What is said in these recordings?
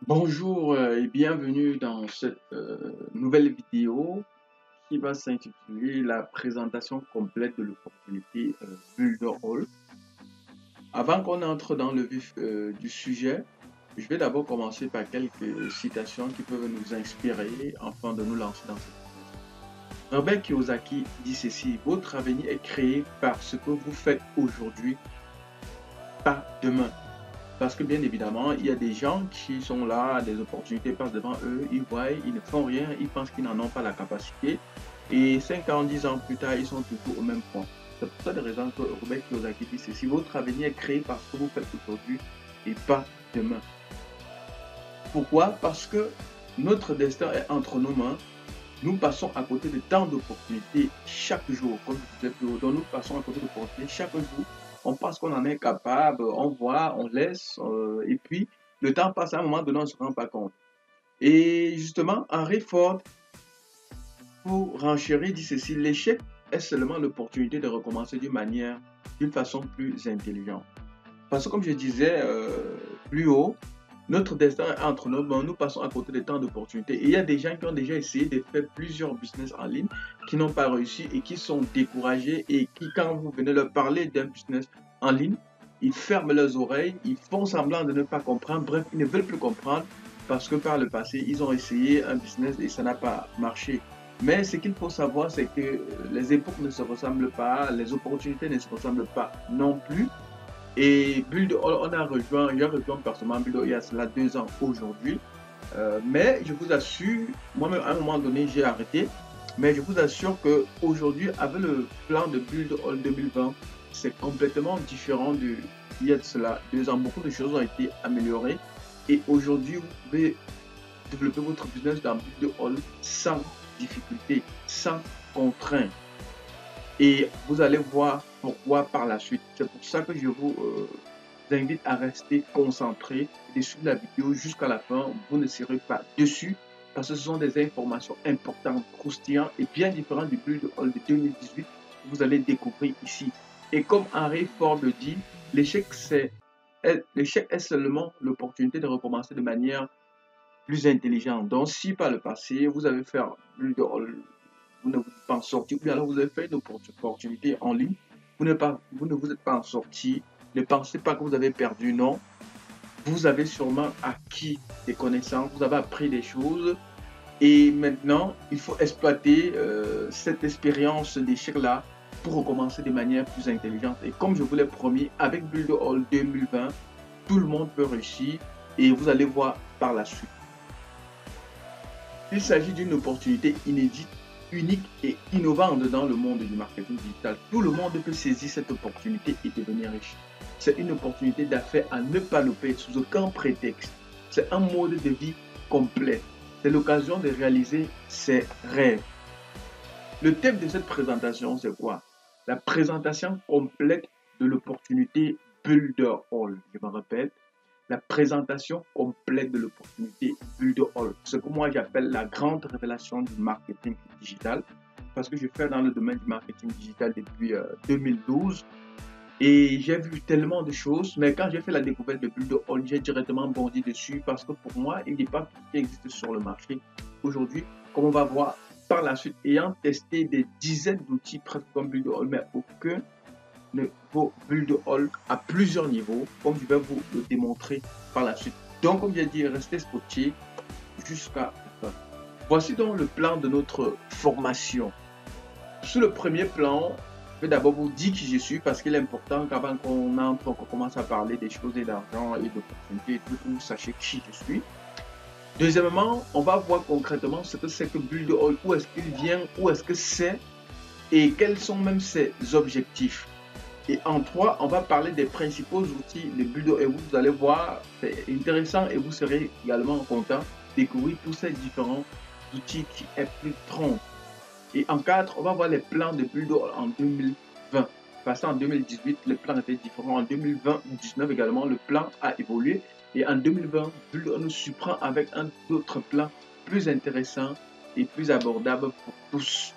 Bonjour et bienvenue dans cette nouvelle vidéo qui va s'intituler la présentation complète de l'opportunité Builder Hall. Avant qu'on entre dans le vif du sujet, je vais d'abord commencer par quelques citations qui peuvent nous inspirer afin de nous lancer dans cette présentation. Robert Kiyosaki dit ceci: votre avenir est créé par ce que vous faites aujourd'hui, pas demain. Parce que bien évidemment, il y a des gens qui sont là, des opportunités passent devant eux, ils voient, ils ne font rien, ils pensent qu'ils n'en ont pas la capacité. Et 5 ans, 10 ans plus tard, ils sont toujours au même point. C'est pour ça des raisons que Robert Kiyosaki dit ceci: votre avenir est créé par ce que vous faites aujourd'hui et pas demain. Pourquoi? Parce que notre destin est entre nos mains. Nous passons à côté de tant d'opportunités chaque jour, comme je disais plus haut. Donc nous passons à côté d'opportunités chaque jour. On pense qu'on en est capable, on voit, on laisse, et puis le temps passe, à un moment donné, on ne se rend pas compte. Et justement, Henry Ford, pour renchérir, dit ceci: l'échec est seulement l'opportunité de recommencer d'une façon plus intelligente. Parce que comme je disais plus haut, notre destin est entre nos mains, nous passons à côté de tant d'opportunités. Et il y a des gens qui ont déjà essayé de faire plusieurs business en ligne, qui n'ont pas réussi et qui sont découragés et qui, quand vous venez leur parler d'un business en ligne, ils ferment leurs oreilles, ils font semblant de ne pas comprendre. Bref, ils ne veulent plus comprendre parce que par le passé, ils ont essayé un business et ça n'a pas marché. Mais ce qu'il faut savoir, c'est que les époques ne se ressemblent pas, les opportunités ne se ressemblent pas non plus. Et Build on a rejoint, j'ai rejoint personnellement Build il y a cela 2 ans aujourd'hui. Mais je vous assure, moi-même à un moment donné, j'ai arrêté. Mais je vous assure qu'aujourd'hui, avec le plan de Build All 2020, c'est complètement différent il y a de cela 2 ans. Beaucoup de choses ont été améliorées. Et aujourd'hui, vous pouvez développer votre business dans Build All sans difficulté, sans contrainte. Et vous allez voir pourquoi par la suite. C'est pour ça que je vous invite à rester concentré et de suivre la vidéo jusqu'à la fin. Vous ne serez pas dessus parce que ce sont des informations importantes, croustillantes et bien différentes du Build Hall de 2018 que vous allez découvrir ici. Et comme Henry Ford le dit, l'échec est seulement l'opportunité de recommencer de manière plus intelligente. Donc si par le passé vous avez fait un Build Hall, vous ne vous êtes pas en sorti, ou bien alors vous avez fait une opportunité en ligne, vous ne vous êtes pas en sorti, ne pensez pas que vous avez perdu, non. Vous avez sûrement acquis des connaissances, vous avez appris des choses, et maintenant, il faut exploiter cette expérience d'échec-là pour recommencer de manière plus intelligente. Et comme je vous l'ai promis, avec Build All 2020, tout le monde peut réussir, et vous allez voir par la suite. Il s'agit d'une opportunité inédite, unique et innovante dans le monde du marketing digital. Tout le monde peut saisir cette opportunité et devenir riche. C'est une opportunité d'affaires à ne pas louper sous aucun prétexte. C'est un mode de vie complet. C'est l'occasion de réaliser ses rêves. Le thème de cette présentation, c'est quoi? La présentation complète de l'opportunité Builder Hall. Je me répète, la présentation complète de l'opportunité Build All. Ce que moi j'appelle la grande révélation du marketing digital, parce que je fais dans le domaine du marketing digital depuis 2012 et j'ai vu tellement de choses, mais quand j'ai fait la découverte de Build All, j'ai directement bondi dessus parce que pour moi, il n'est pas tout ce qui existe sur le marché aujourd'hui, comme on va voir par la suite, ayant testé des dizaines d'outils presque comme Build All, mais aucun vos Build All à plusieurs niveaux, comme je vais vous le démontrer par la suite. Donc, comme j'ai dit, restez scotché jusqu'à la fin. Voici donc le plan de notre formation. Sur le premier plan, je vais d'abord vous dire qui je suis parce qu'il est important qu'avant qu'on entre, qu'on commence à parler des choses et d'argent et d'opportunités, que vous sachiez qui je suis. Deuxièmement, on va voir concrètement ce que c'est que Build All, où est-ce qu'il vient, où est-ce que c'est et quels sont même ses objectifs. Et en 3, on va parler des principaux outils de Builder et vous allez voir, c'est intéressant et vous serez également content de découvrir tous ces différents outils qui impliqueront. Et en 4, on va voir les plans de Builder en 2020. Parce qu'en 2018, le plan était différent. En 2020-2019 également, le plan a évolué. Et en 2020, Builder nous surprend avec un autre plan plus intéressant et plus abordable pour tous.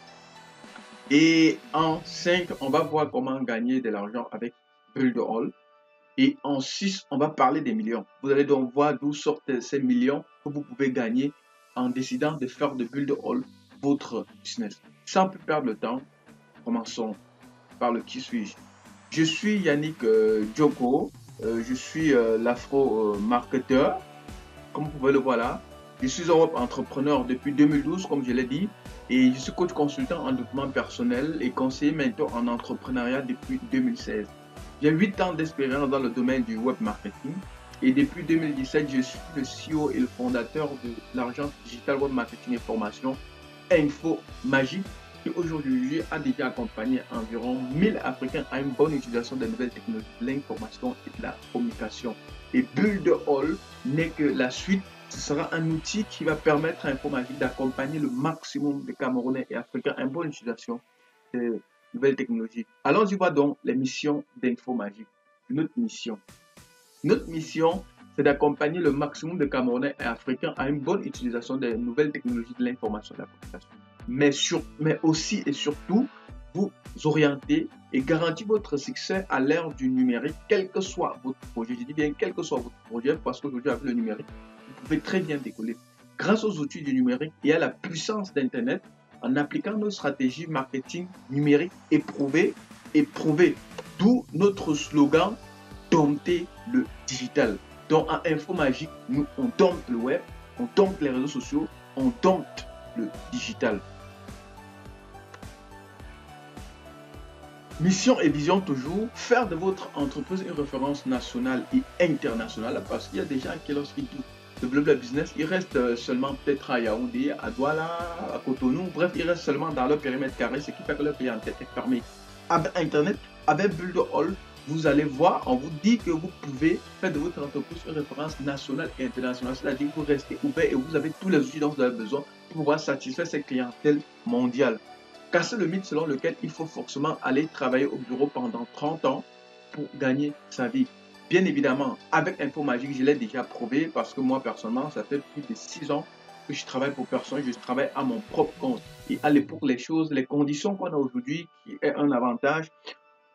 Et en 5, on va voir comment gagner de l'argent avec Build All. Et en 6, on va parler des millions. Vous allez donc voir d'où sortent ces millions que vous pouvez gagner en décidant de faire de Build All votre business. Sans plus perdre le temps, commençons par le qui suis-je. Je suis Yannick Djoko, je suis l'afro-marketeur, comme vous pouvez le voir là. Je suis un web entrepreneur depuis 2012, comme je l'ai dit, et je suis coach consultant en développement personnel et conseiller mentor en entrepreneuriat depuis 2016. J'ai 8 ans d'expérience dans le domaine du web marketing et depuis 2017, je suis le CEO et le fondateur de l'agence digitale web marketing et formation Info Magique qui aujourd'hui a déjà accompagné environ 1000 Africains à une bonne utilisation des nouvelles technologies de l'information et de la communication. Et Build All n'est que la suite. Ce sera un outil qui va permettre à Info Magique d'accompagner le maximum de Camerounais et Africains à une bonne utilisation des nouvelles technologies. Allons-y voir donc les missions d'Info Magique. Notre mission, c'est d'accompagner le maximum de Camerounais et Africains à une bonne utilisation des nouvelles technologies de l'information et de la communication. Mais aussi et surtout, vous orienter et garantir votre succès à l'ère du numérique, quel que soit votre projet. Je dis bien quel que soit votre projet, parce qu'aujourd'hui, avec le numérique, vous pouvez très bien décoller. Grâce aux outils du numérique et à la puissance d'Internet, en appliquant nos stratégies marketing numérique éprouvées, d'où notre slogan dompter le digital. Donc en Info Magique, nous on dompte le web, on dompte les réseaux sociaux, on dompte le digital. Mission et vision toujours, faire de votre entreprise une référence nationale et internationale parce qu'il y a des gens qui lorsqu'ils développent le business, ils restent seulement peut-être à Yaoundé, à Douala, à Cotonou, bref, ils restent seulement dans leur périmètre carré, ce qui fait que leur clientèle est fermée. Avec Internet, avec Build All, vous allez voir, on vous dit que vous pouvez faire de votre entreprise une référence nationale et internationale, c'est-à-dire que vous restez ouvert et vous avez tous les outils dont vous avez besoin pour pouvoir satisfaire cette clientèle mondiale. Casser le mythe selon lequel il faut forcément aller travailler au bureau pendant 30 ans pour gagner sa vie. Bien évidemment, avec Info Magique, je l'ai déjà prouvé parce que moi, personnellement, ça fait plus de 6 ans que je travaille pour personne, je travaille à mon propre compte. Et à l'époque, les conditions qu'on a aujourd'hui, qui est un avantage,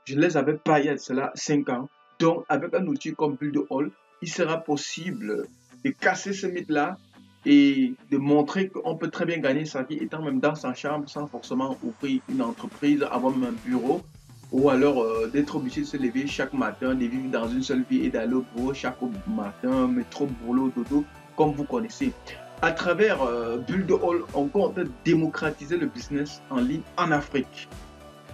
je ne les avais pas il y a cela 5 ans. Donc, avec un outil comme Build All, il sera possible de casser ce mythe-là et de montrer qu'on peut très bien gagner sa vie étant même dans sa chambre sans forcément ouvrir une entreprise, avoir même un bureau ou alors d'être obligé de se lever chaque matin, de vivre dans une seule vie et d'aller au bureau chaque matin, métro, boulot, dodo, comme vous connaissez. À travers Build All, on compte démocratiser le business en ligne en Afrique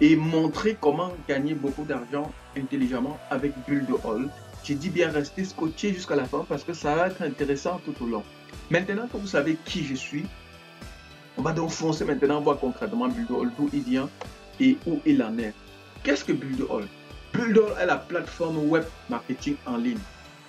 et montrer comment gagner beaucoup d'argent intelligemment avec Build All. J'ai dit bien rester scotché jusqu'à la fin parce que ça va être intéressant tout au long. Maintenant que vous savez qui je suis, on va donc foncer maintenant voir concrètement Build All, d'où il vient et où il en est. Qu'est-ce que Build All? Build All est la plateforme web marketing en ligne.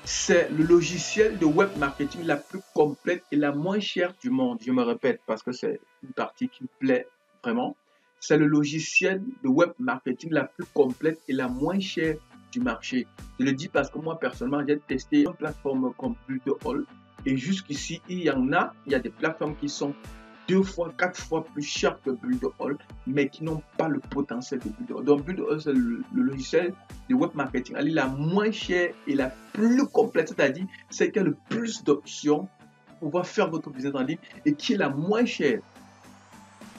C'est le logiciel de web marketing la plus complète et la moins chère du monde. Je me répète parce que c'est une partie qui me plaît vraiment. C'est le logiciel de web marketing la plus complète et la moins chère du marché. Je le dis parce que moi, personnellement, j'ai testé une plateforme comme Build All et jusqu'ici, il y a des plateformes qui sont 2 fois, 4 fois plus chères que Build All, mais qui n'ont pas le potentiel de Build All. Donc, Build All, c'est le logiciel de web marketing. Elle est la moins chère et la plus complète, c'est-à-dire celle qui a le plus d'options pour pouvoir faire votre business en ligne et qui est la moins chère.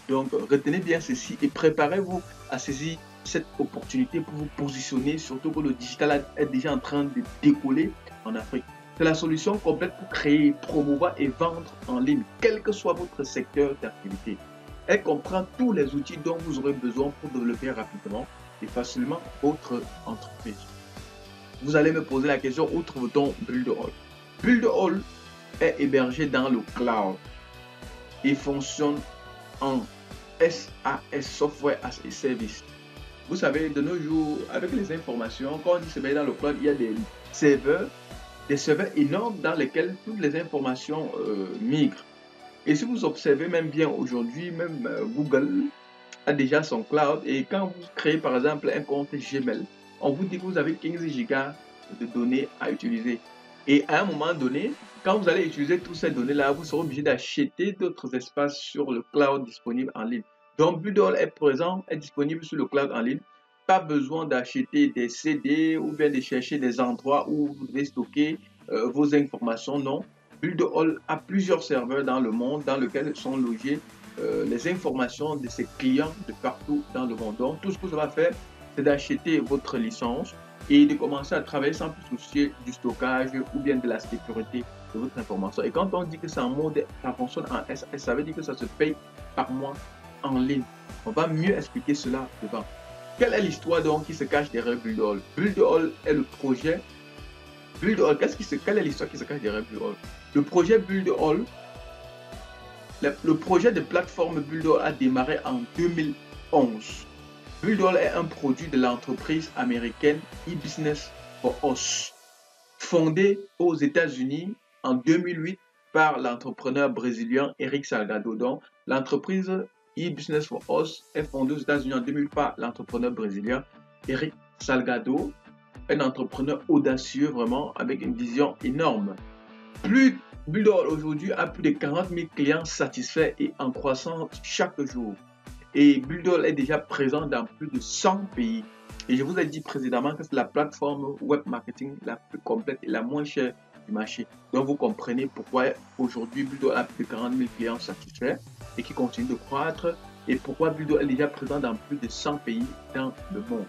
Donc, retenez bien ceci et préparez-vous à saisir cette opportunité pour vous positionner, surtout que le digital est déjà en train de décoller en Afrique. C'est la solution complète pour créer, promouvoir et vendre en ligne, quel que soit votre secteur d'activité. Elle comprend tous les outils dont vous aurez besoin pour développer rapidement et facilement votre entreprise. Vous allez me poser la question, où trouve-t-on Build All? Build All est hébergé dans le cloud et fonctionne en SAS, Software as a Service. Vous savez, de nos jours, avec les informations, quand on dit se mettre dans le cloud, il y a des serveurs énormes dans lesquels toutes les informations migrent. Et si vous observez même bien aujourd'hui, même Google a déjà son cloud. Et quand vous créez par exemple un compte Gmail, on vous dit que vous avez 15 gigas de données à utiliser. Et à un moment donné, quand vous allez utiliser toutes ces données-là, vous serez obligé d'acheter d'autres espaces sur le cloud disponible en ligne. Donc, Build All est présent, est disponible sur le cloud en ligne. pas besoin d'acheter des CD ou bien de chercher des endroits où vous devez stocker vos informations. Non, Build-A-All a plusieurs serveurs dans le monde dans lesquels sont logées les informations de ses clients de partout dans le monde. Donc, tout ce que vous allez faire, c'est d'acheter votre licence et de commencer à travailler sans plus soucier du stockage ou bien de la sécurité de votre information. Et quand on dit que c'est en mode, ça fonctionne en SAS, ça veut dire que ça se paye par mois en ligne. On va mieux expliquer cela devant. Quelle est l'histoire donc qui se cache derrière Build-A-All? Build-A-All est le projet. Build-A-All, quelle est l'histoire qui se cache derrière Build-A-All? Le projet Build-A-All, le projet de plateforme Build-A-All a démarré en 2011. Build-A-All est un produit de l'entreprise américaine e-Business for Us, fondée aux États-Unis en 2008 par l'entrepreneur brésilien Eric Salgado. Donc, l'entreprise e-Business for Us est fondée aux États-Unis en 2008 par l'entrepreneur brésilien Eric Salgado, un entrepreneur audacieux vraiment avec une vision énorme. Build-A-All aujourd'hui a plus de 40 000 clients satisfaits et en croissance chaque jour. Et Build-A-All est déjà présent dans plus de 100 pays. Et je vous ai dit précédemment que c'est la plateforme web marketing la plus complète et la moins chère du marché. Donc vous comprenez pourquoi aujourd'hui Build-A-All a plus de 40 000 clients satisfaits et qui continue de croître. Et pourquoi Build-A-All est déjà présent dans plus de 100 pays dans le monde.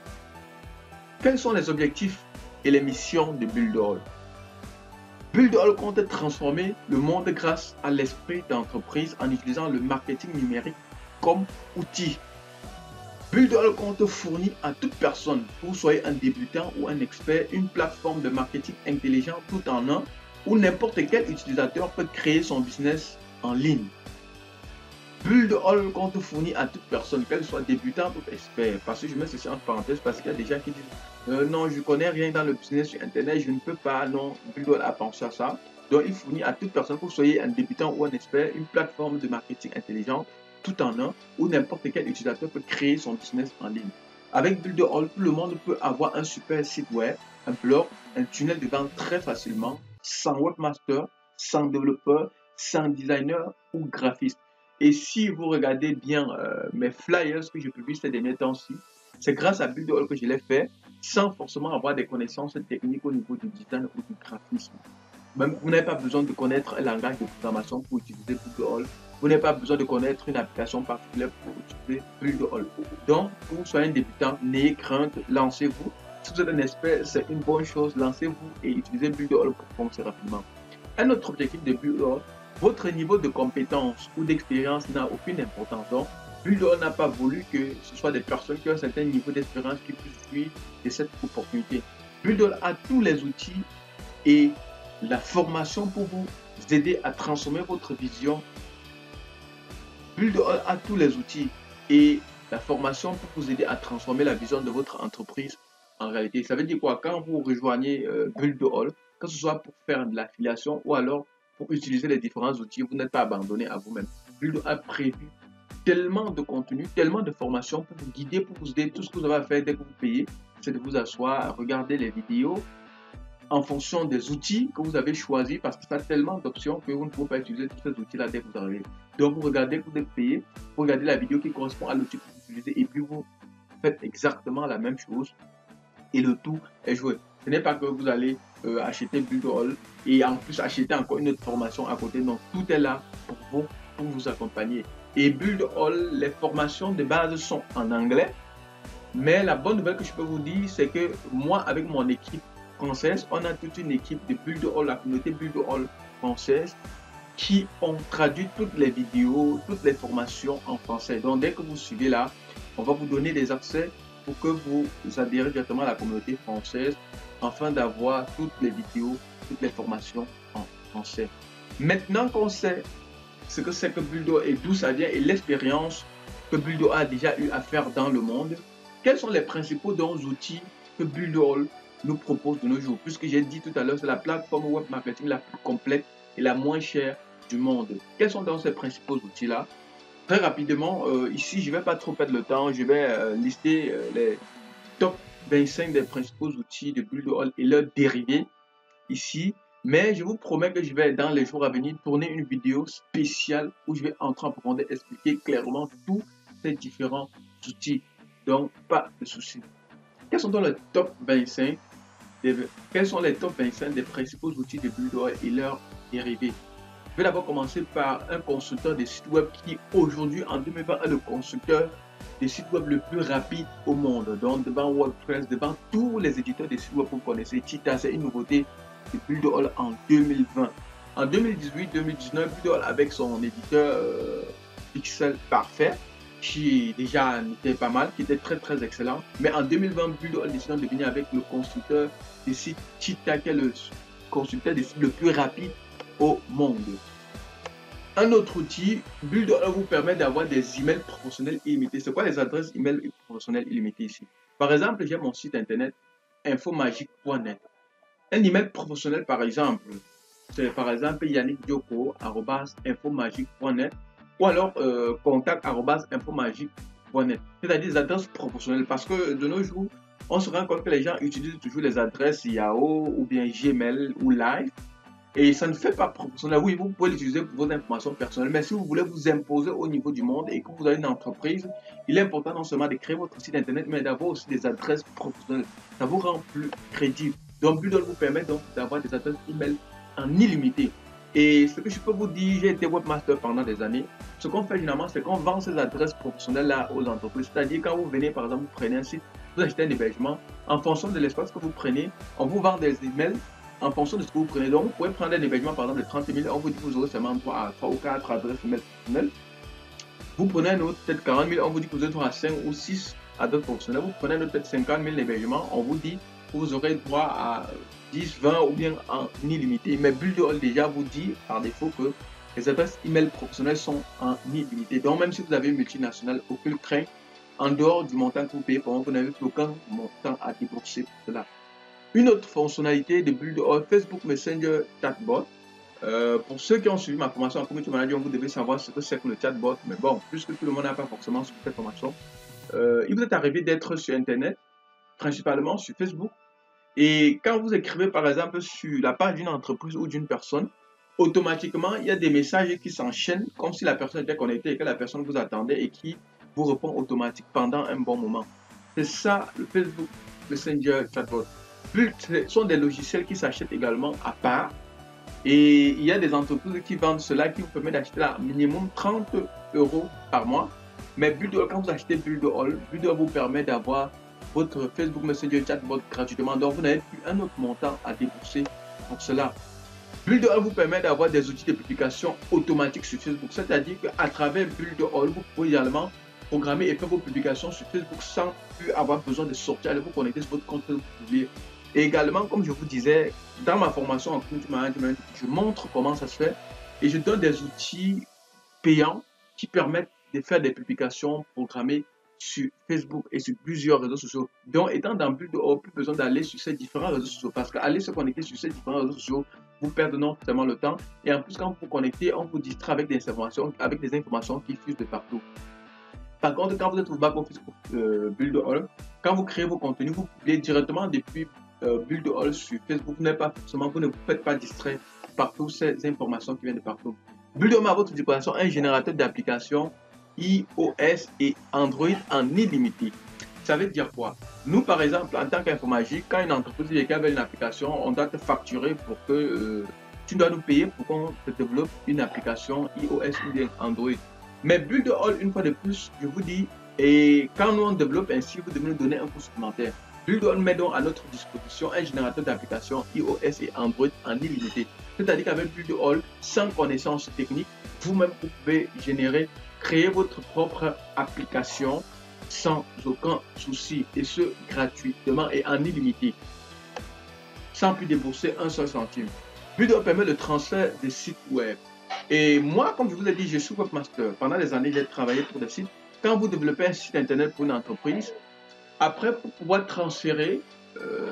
Quels sont les objectifs et les missions de Build-A-All? Build-A-All compte transformer le monde grâce à l'esprit d'entreprise en utilisant le marketing numérique comme outil. Build-A-All compte fournir à toute personne, que vous soyez un débutant ou un expert, une plateforme de marketing intelligent tout en un où n'importe quel utilisateur peut créer son business en ligne. Build-A-All compte fournir à toute personne, qu'elle soit débutante ou expert. Parce que je mets ceci en parenthèse parce qu'il y a des gens qui disent non, je ne connais rien dans le business sur Internet, je ne peux pas. Non, Build-A-All a pensé à ça. Donc, il fournit à toute personne, que vous soyez un débutant ou un expert, une plateforme de marketing intelligente tout en un où n'importe quel utilisateur peut créer son business en ligne. Avec Build-A-All, tout le monde peut avoir un super site web, un blog, un tunnel de vente très facilement, sans webmaster, sans développeur, sans designer ou graphiste. Et si vous regardez bien mes flyers que je publie ces derniers temps-ci, c'est grâce à Build-A-All que je l'ai fait sans forcément avoir des connaissances techniques au niveau du design ou du graphisme. Même, vous n'avez pas besoin de connaître un langage de programmation pour utiliser Build-A-All. Vous n'avez pas besoin de connaître une application particulière pour utiliser Build-A-All. Donc, que vous soyez un débutant, n'ayez crainte, lancez-vous. Si vous êtes un expert, c'est une bonne chose, lancez-vous et utilisez Build-A-All pour commencer rapidement. Un autre objectif de Build-A-All, votre niveau de compétence ou d'expérience n'a aucune importance. Donc, Build-A-All n'a pas voulu que ce soit des personnes qui ont un certain niveau d'expérience qui puissent jouir de cette opportunité. Build-A-All a tous les outils et la formation pour vous aider à transformer votre vision. Build-A-All a tous les outils et la formation pour vous aider à transformer la vision de votre entreprise en réalité. Ça veut dire quoi? Quand vous rejoignez Build-A-All, que ce soit pour faire de l'affiliation ou alors pour utiliser les différents outils, vous n'êtes pas abandonné à vous-même. Build-A-All a prévu tellement de contenu, tellement de formations pour vous guider, pour vous aider. Tout ce que vous avez à faire dès que vous payez, c'est de vous asseoir, regarder les vidéos en fonction des outils que vous avez choisis parce que ça a tellement d'options que vous ne pouvez pas utiliser tous ces outils-là dès que vous arrivez. Donc, vous regardez que vous êtes payé, vous regardez la vidéo qui correspond à l'outil que vous utilisez et puis vous faites exactement la même chose et le tout est joué. Ce n'est pas que vous allez acheter Build-A-All et en plus acheter encore une autre formation à côté. Non, tout est là pour vous accompagner. Et Build-A-All, les formations de base sont en anglais. Mais la bonne nouvelle que je peux vous dire, c'est que moi, avec mon équipe française, on a toute une équipe de Build-A-All, la communauté Build-A-All française, qui ont traduit toutes les vidéos, toutes les formations en français. Donc, dès que vous suivez là, on va vous donner des accès pour que vous adhérez directement à la communauté française afin d'avoir toutes les vidéos, toutes les formations en français. Maintenant qu'on sait ce que c'est que Build-A-All et d'où ça vient et l'expérience que Build-A-All a déjà eu à faire dans le monde, quels sont les principaux outils que Build-A-All nous propose de nos jours? Puisque j'ai dit tout à l'heure, c'est la plateforme web marketing la plus complète et la moins chère du monde. Quels sont donc ces principaux outils-là? Très rapidement, ici, je ne vais pas trop perdre le temps. Je vais lister les top 25 des principaux outils de Build-A-All et leurs dérivés ici. Mais je vous promets que je vais, dans les jours à venir, tourner une vidéo spéciale où je vais entrer en profondeur, expliquer clairement tous ces différents outils. Donc, pas de souci. Quels sont donc les top 25 quels sont les top 25 des principaux outils de Builder et leurs dérivés? Je vais d'abord commencer par un constructeur de sites web qui aujourd'hui en 2020 est le constructeur des sites web le plus rapide au monde. Donc devant WordPress, devant tous les éditeurs de sites web que vous connaissez, Cheetah, c'est une nouveauté de Builder en 2020. En 2018-2019, Builder avec son éditeur Pixel Parfait, qui déjà était pas mal, qui était très excellent. Mais en 2020, Builder décide de venir avec le constructeur des sites Cheetah, qui est le constructeur des sites le plus rapide au monde. Un autre outil, Builder vous permet d'avoir des emails professionnels illimités. C'est quoi les adresses email professionnelles illimitées ici? Par exemple, j'ai mon site internet infomagique.net. Un email professionnel, par exemple, c'est par exemple yannickdioko@infomagique.net ou alors contact@infomagique.net. C'est-à-dire des adresses professionnelles parce que de nos jours, on se rend compte que les gens utilisent toujours les adresses Yahoo ou bien Gmail ou Live. Et ça ne fait pas professionnel. Oui, vous pouvez l'utiliser pour vos informations personnelles, mais si vous voulez vous imposer au niveau du monde et que vous avez une entreprise, il est important non seulement de créer votre site internet, mais d'avoir aussi des adresses professionnelles. Ça vous rend plus crédible. Donc, Builder vous permet donc d'avoir des adresses email en illimité. Et ce que je peux vous dire, j'ai été webmaster pendant des années. Ce qu'on fait généralement, c'est qu'on vend ces adresses professionnelles-là aux entreprises. C'est-à-dire, quand vous venez, par exemple, vous prenez un site, vous achetez un hébergement, en fonction de l'espace que vous prenez, on vous vend des emails en fonction de ce que vous prenez. Donc, vous pouvez prendre un hébergement par exemple de 30 000, on vous dit que vous aurez seulement 3 ou 4 adresses email professionnelles. Vous prenez un autre, peut-être 40 000, on vous dit que vous aurez droit à 5 ou 6 adresses professionnelles. Vous prenez un autre, peut-être 50 000 hébergements, on vous dit que vous aurez droit à 10, 20 ou bien en illimité. Mais Builder déjà vous dit par défaut que les adresses email professionnelles sont en illimité. Donc, même si vous avez une multinationale, aucune crainte, en dehors du montant que vous payez, vous n'avez aucun montant à débourser pour cela. Une autre fonctionnalité de Builder, Facebook Messenger Chatbot. Pour ceux qui ont suivi ma formation en community manager, vous devez savoir ce que c'est que le chatbot. Mais bon, puisque tout le monde n'a pas forcément suivi cette formation, il vous est arrivé d'être sur Internet, principalement sur Facebook. Et quand vous écrivez par exemple sur la page d'une entreprise ou d'une personne, automatiquement, il y a des messages qui s'enchaînent comme si la personne était connectée et que la personne vous attendait et qui vous répond automatiquement pendant un bon moment. C'est ça le Facebook Messenger Chatbot. Ce sont des logiciels qui s'achètent également à part. Et il y a des entreprises qui vendent cela qui vous permet d'acheter à minimum 30 € par mois. Mais Builder, quand vous achetez Builder vous permet d'avoir votre Facebook Messenger Chatbot gratuitement. Donc vous n'avez plus un autre montant à débourser pour cela. Builder vous permet d'avoir des outils de publication automatiques sur Facebook. C'est-à-dire qu'à travers Builder vous pouvez également programmer et faire vos publications sur Facebook sans plus avoir besoin de sortir, aller vous connecter sur votre compte publier. Et également, comme je vous disais, dans ma formation en community management, je montre comment ça se fait et je donne des outils payants qui permettent de faire des publications programmées sur Facebook et sur plusieurs réseaux sociaux. Donc, étant dans Builder, plus besoin d'aller sur ces différents réseaux sociaux parce qu'aller se connecter sur ces différents réseaux sociaux, vous perdez non seulement le temps et en plus, quand vous vous connectez, on vous distrait avec des informations qui fusent de partout. Par contre, quand vous êtes au back-office Builder, quand vous créez vos contenus, vous publiez directement depuis Builder sur Facebook. Vous ne vous faites pas distrait par toutes ces informations qui viennent de partout. Builder met à votre disposition un générateur d'applications iOS et Android en illimité. Ça veut dire quoi? Nous, par exemple, en tant qu'Infomagique, quand une entreprise veut une application, on doit te facturer pour que tu dois nous payer pour qu'on te développe une application iOS ou bien Android. Mais Builder, une fois de plus, je vous dis, et quand nous on développe ainsi, vous devez nous donner un coût supplémentaire. Builder met donc à notre disposition un générateur d'applications iOS et Android en illimité. C'est-à-dire qu'avec Builder, sans connaissance technique, vous-même vous pouvez créer votre propre application sans aucun souci et ce gratuitement et en illimité, sans plus débourser un seul centime. Builder permet le transfert des sites web. Et moi, comme je vous ai dit, je suis webmaster. Pendant des années, j'ai travaillé pour des sites. Quand vous développez un site internet pour une entreprise, après, pour pouvoir transférer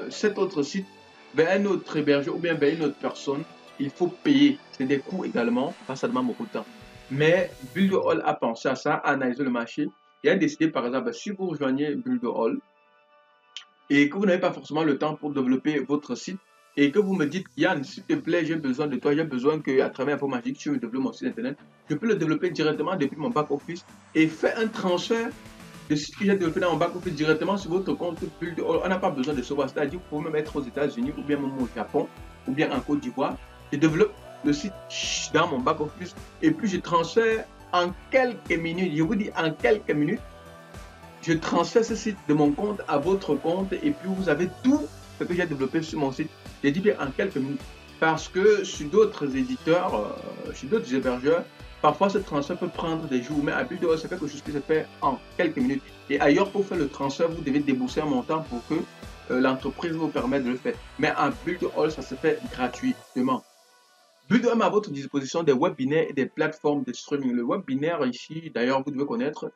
cet autre site vers un autre hébergeur ou bien vers une autre personne, il faut payer. C'est des coûts également, pas ça demande beaucoup de temps. Mais Builder a pensé à ça, a analysé le marché et a décidé, par exemple, si vous rejoignez Builder et que vous n'avez pas forcément le temps pour développer votre site, et que vous me dites, Yann, s'il te plaît, j'ai besoin de toi, j'ai besoin qu'à travers Infomagique, tu me développes mon site internet, je peux le développer directement depuis mon back-office et faire un transfert le site que j'ai développé dans mon back-office directement sur votre compte Builder All. On n'a pas besoin de se voir. C'est-à-dire que vous pouvez même être aux États-Unis ou bien même au Japon ou bien en Côte d'Ivoire. Je développe le site dans mon back-office et puis je transfère en quelques minutes. Je vous dis en quelques minutes. Je transfère ce site de mon compte à votre compte et puis vous avez tout ce que j'ai développé sur mon site. J'ai dit bien en quelques minutes. Parce que sur d'autres éditeurs, sur d'autres hébergeurs, parfois ce transfert peut prendre des jours, mais à Builder All, c'est quelque chose qui se fait en quelques minutes. Et ailleurs, pour faire le transfert, vous devez débourser un montant pour que l'entreprise vous permette de le faire. Mais en Builder All, ça se fait gratuitement. Builder All met à votre disposition des webinaires et des plateformes de streaming. Le webinaire ici, d'ailleurs, vous devez connaître.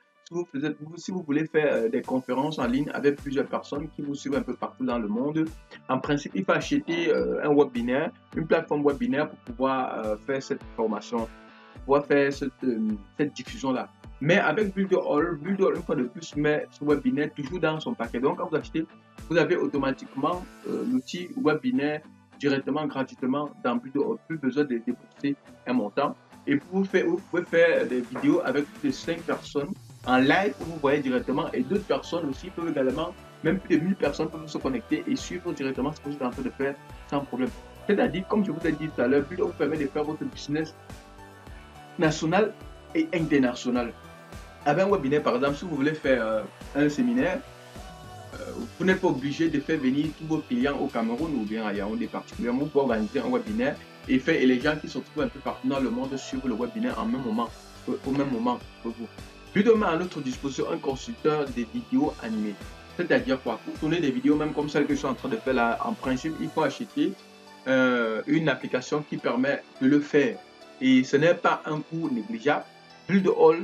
Si vous voulez faire des conférences en ligne avec plusieurs personnes qui vous suivent un peu partout dans le monde, en principe, il faut acheter un webinaire, une plateforme webinaire pour pouvoir faire cette formation, pour pouvoir faire cette diffusion-là. Mais avec Builder All, une fois de plus, met ce webinaire toujours dans son paquet. Donc, quand vous achetez, vous avez automatiquement l'outil webinaire directement, gratuitement dans Builder All. Plus besoin de débourser un montant. Et vous pouvez faire des vidéos avec plus de 5 personnes en live où vous voyez directement et d'autres personnes aussi peuvent également, même plus de 1000 personnes peuvent se connecter et suivre directement ce que vous êtes en train de faire sans problème. C'est-à-dire, comme je vous ai dit tout à l'heure, Builder vous permet de faire votre business national et international. Avec un webinaire, par exemple, si vous voulez faire un séminaire, vous n'êtes pas obligé de faire venir tous vos clients au Cameroun ou bien à Yaoundé particulièrement. Vous pouvez organiser un webinaire et les gens qui se trouvent un peu partout dans le monde suivre le webinaire au même moment que vous. Builder met à notre disposition un constructeur de vidéos animées. C'est-à-dire quoi? Pour tourner des vidéos, même comme celle que je suis en train de faire là, en principe, il faut acheter une application qui permet de le faire. Et ce n'est pas un coût négligeable. Builder All,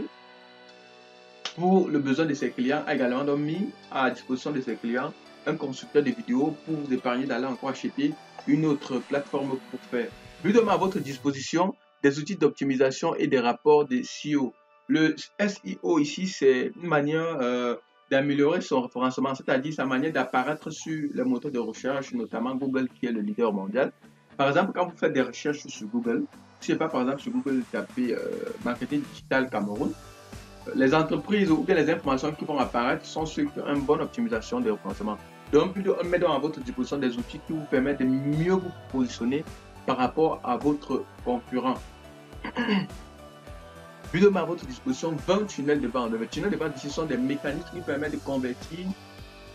pour le besoin de ses clients, a également donc mis à disposition de ses clients un constructeur de vidéos pour vous épargner d'aller encore acheter une autre plateforme pour faire. Builder met à votre disposition des outils d'optimisation et des rapports de SEO. Le SEO ici, c'est une manière d'améliorer son référencement, c'est-à-dire sa manière d'apparaître sur les moteurs de recherche, notamment Google qui est le leader mondial. Par exemple, quand vous faites des recherches sur Google, je ne sais pas, par exemple, sur Google, tapez marketing digital Cameroun, les entreprises ou bien les informations qui vont apparaître sont ceux qui ont une bonne optimisation des référencements. Donc, on met donc à votre disposition des outils qui vous permettent de mieux vous positionner par rapport à votre concurrent. Builder met à votre disposition 20 tunnels de vente. Les tunnels de vente ici sont des mécanismes qui permettent de convertir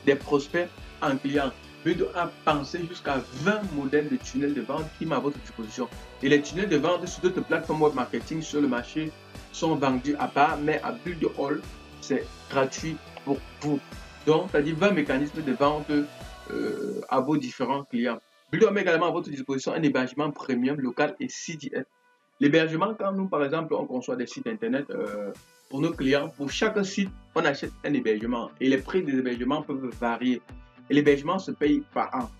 des prospects en clients. Builder a pensé jusqu'à 20 modèles de tunnels de vente qui met à votre disposition. Et les tunnels de vente sur d'autres plateformes web marketing sur le marché sont vendus à part, mais à Builder All, c'est gratuit pour vous. Donc, c'est-à-dire 20 mécanismes de vente à vos différents clients. Builder met également à votre disposition un hébergement premium local et CDN. L'hébergement, quand nous, par exemple, on conçoit des sites internet pour nos clients, pour chaque site, on achète un hébergement et les prix des hébergements peuvent varier. Et l'hébergement se paye par an.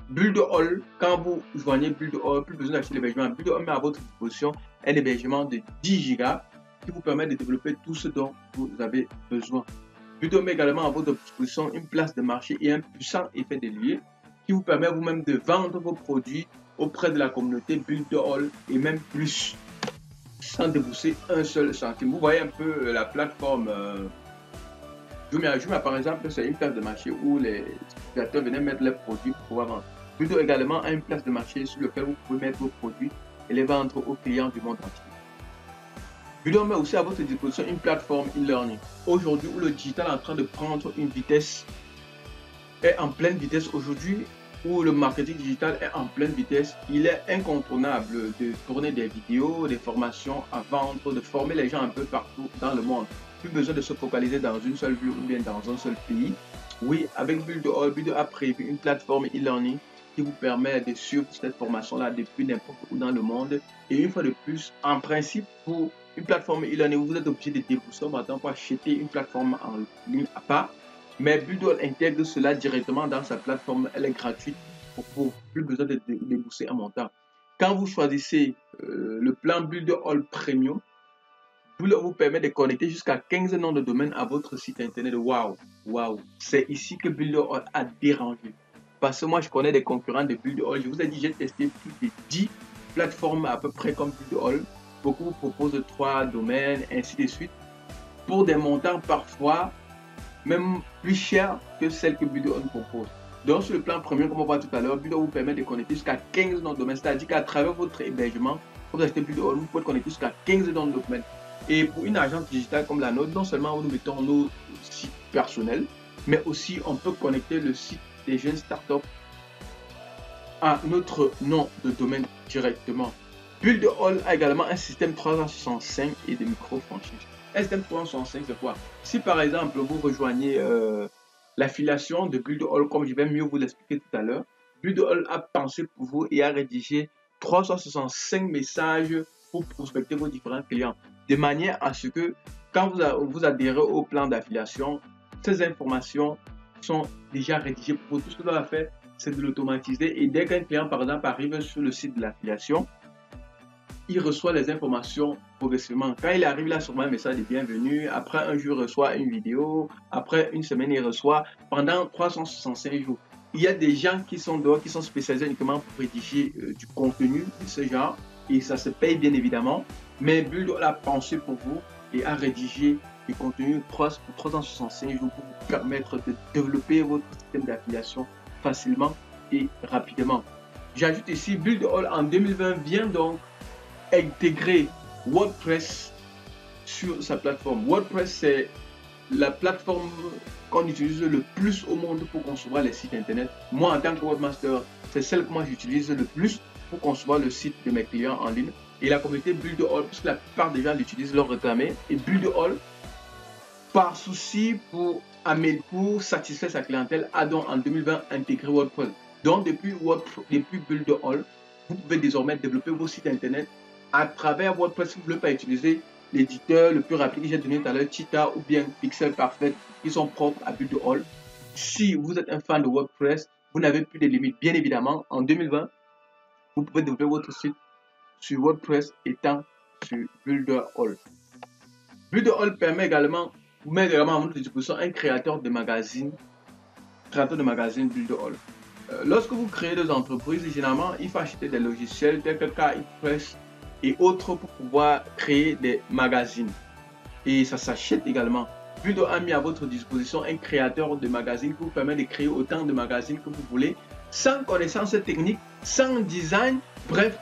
Builder All, quand vous joignez Builder All, plus besoin d'acheter l'hébergement. Builder All met à votre disposition un hébergement de 10 Go qui vous permet de développer tout ce dont vous avez besoin. Builder met également à votre disposition une place de marché et un puissant effet de levier qui vous permet vous-même de vendre vos produits auprès de la communauté Builder All et même plus sans débourser un seul centime. Vous voyez un peu la plateforme Jumia, par exemple, c'est une place de marché où les utilisateurs venaient mettre leurs produits pour pouvoir vendre. Builder également a une place de marché sur laquelle vous pouvez mettre vos produits et les vendre aux clients du monde entier. Builder met aussi à votre disposition une plateforme e-learning. Aujourd'hui, où le digital est en train de prendre une vitesse, est en pleine vitesse aujourd'hui, où le marketing digital est en pleine vitesse, il est incontournable de tourner des vidéos, des formations à vendre, de former les gens un peu partout dans le monde. Plus besoin de se focaliser dans une seule ville ou bien dans un seul pays. Oui, avec Builder All, Builder a prévu une plateforme e-learning qui vous permet de suivre cette formation-là depuis n'importe où dans le monde. Et une fois de plus, en principe, pour une plateforme e-learning, vous êtes obligé de débourser maintenant pour acheter une plateforme en ligne à part. Mais Builder All intègre cela directement dans sa plateforme. Elle est gratuite pour vous. Plus besoin de débourser un montant. Quand vous choisissez le plan Builder All Premium, Builder vous permet de connecter jusqu'à 15 noms de domaine à votre site internet. Waouh, waouh. C'est ici que Builder All a dérangé. Parce que moi, je connais des concurrents de Builder All. Je vous ai dit, j'ai testé plus de 10 plateformes à peu près comme Builder All. Beaucoup vous proposent 3 domaines, ainsi de suite. Pour des montants parfois même plus chères que celles que Builderall propose. Donc, sur le plan premier, comme on voit tout à l'heure, Builderall vous permet de connecter jusqu'à 15 noms de domaine. C'est-à-dire qu'à travers votre hébergement, quand vous achetez Builderall, vous pouvez connecter jusqu'à 15 noms de domaine. Et pour une agence digitale comme la nôtre, non seulement nous mettons nos sites personnels, mais aussi on peut connecter le site des jeunes startups à notre nom de domaine directement. Builderall a également un système 365 et des micro-franchises. Un système 365, c'est quoi? Si par exemple vous rejoignez l'affiliation de Builderall, comme je vais mieux vous l'expliquer tout à l'heure, Builderall a pensé pour vous et a rédigé 365 messages pour prospecter vos différents clients, de manière à ce que quand vous adhérez au plan d'affiliation, ces informations sont déjà rédigées pour vous. Tout ce que vous devez faire, c'est de l'automatiser, et dès qu'un client par exemple arrive sur le site de l'affiliation, il reçoit les informations progressivement. Quand il arrive, là, sûrement un message de bienvenue. Après un jour, il reçoit une vidéo. Après une semaine, il reçoit pendant 365 jours. Il y a des gens qui sont dehors, qui sont spécialisés uniquement pour rédiger du contenu de ce genre. Et ça se paye bien évidemment. Mais Builderall a pensé pour vous et a rédigé du contenu pour 365 jours pour vous permettre de développer votre système d'affiliation facilement et rapidement. J'ajoute ici, Builderall en 2020 vient donc intégrer WordPress sur sa plateforme. WordPress, c'est la plateforme qu'on utilise le plus au monde pour concevoir les sites internet. Moi, en tant que webmaster, c'est celle que moi j'utilise le plus pour concevoir le site de mes clients en ligne. Et la communauté Builderall, puisque la plupart des gens l'utilisent, leur réclamer. Et Builderall, par souci pour satisfaire sa clientèle, a donc en 2020 intégré WordPress. Donc depuis Builderall, vous pouvez désormais développer vos sites internet à travers WordPress. Si vous ne voulez pas utiliser l'éditeur le plus rapide que j'ai donné tout à l'heure, Cheetah ou bien Pixel Perfect, qui sont propres à Builderall. Si vous êtes un fan de WordPress, vous n'avez plus de limites. Bien évidemment, en 2020, vous pouvez développer votre site sur WordPress étant sur Builderall. Builderall permet également, vous met également à votre disposition un créateur de magazine Builderall. Lorsque vous créez des entreprises, généralement, il faut acheter des logiciels tels que KiPress et autres pour pouvoir créer des magazines. Et ça s'achète également. Builderall a mis à votre disposition un créateur de magazines qui vous permet de créer autant de magazines que vous voulez, sans connaissance technique, sans design. Bref,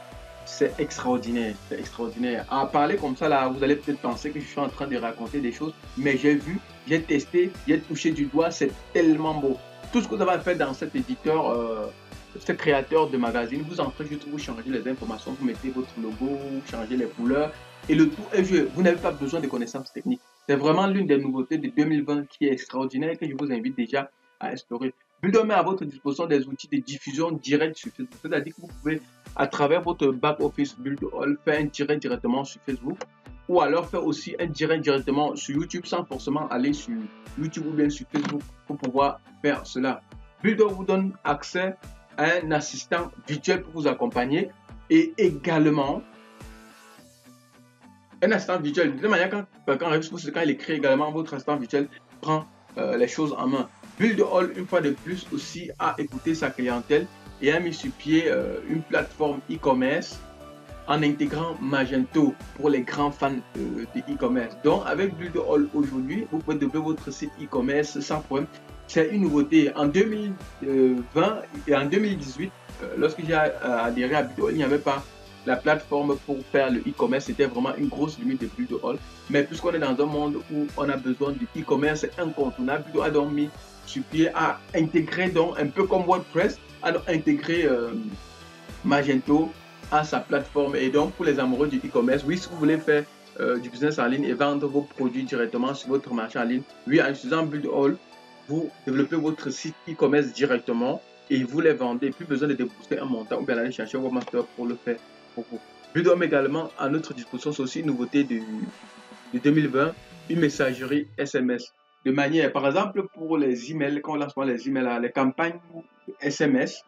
c'est extraordinaire, c'est extraordinaire. À parler comme ça, là, vous allez peut-être penser que je suis en train de raconter des choses, mais j'ai vu, j'ai testé, j'ai touché du doigt, c'est tellement beau. Tout ce que vous avez fait dans cet éditeur, ce créateur de magazine, vous entrez juste, vous changez les informations, vous mettez votre logo, vous changez les couleurs, et le tout est joué. Vous n'avez pas besoin de connaissances techniques. C'est vraiment l'une des nouveautés de 2020 qui est extraordinaire et que je vous invite déjà à explorer. Builderall met à votre disposition des outils de diffusion directe sur Facebook. C'est-à-dire que vous pouvez, à travers votre back-office Builderall, faire un direct directement sur Facebook, ou alors faire aussi un direct directement sur YouTube sans forcément aller sur YouTube ou bien sur Facebook pour pouvoir faire cela. Builderall vous donne accès à un assistant virtuel pour vous accompagner et également un assistant virtuel. De toute manière, quand il écrit également, votre assistant virtuel prend les choses en main. Builderall, une fois de plus, aussi a écouté sa clientèle et a mis sur pied une plateforme e-commerce en intégrant Magento pour les grands fans de e-commerce. Donc, avec Builderall aujourd'hui, vous pouvez développer votre site e-commerce sans problème. C'est une nouveauté. En 2020 et en 2018, lorsque j'ai adhéré à Builderall, il n'y avait pas la plateforme pour faire le e-commerce. C'était vraiment une grosse limite de Builderall. Mais puisqu'on est dans un monde où on a besoin du e-commerce incontournable, Builderall a donc mis sur pied à intégrer, donc un peu comme WordPress, à intégrer Magento à sa plateforme. Et donc pour les amoureux du e-commerce, oui, si vous voulez faire du business en ligne et vendre vos produits directement sur votre marché en ligne, oui, en utilisant Builderall, vous développez votre site e-commerce directement et vous les vendez. Plus besoin de débourser un montant ou bien aller chercher un webmaster pour le faire pour vous. Builderall également à notre disposition, c'est aussi une nouveauté de 2020, une messagerie SMS. De manière, par exemple, pour les emails, quand on lance les emails, les campagnes SMS,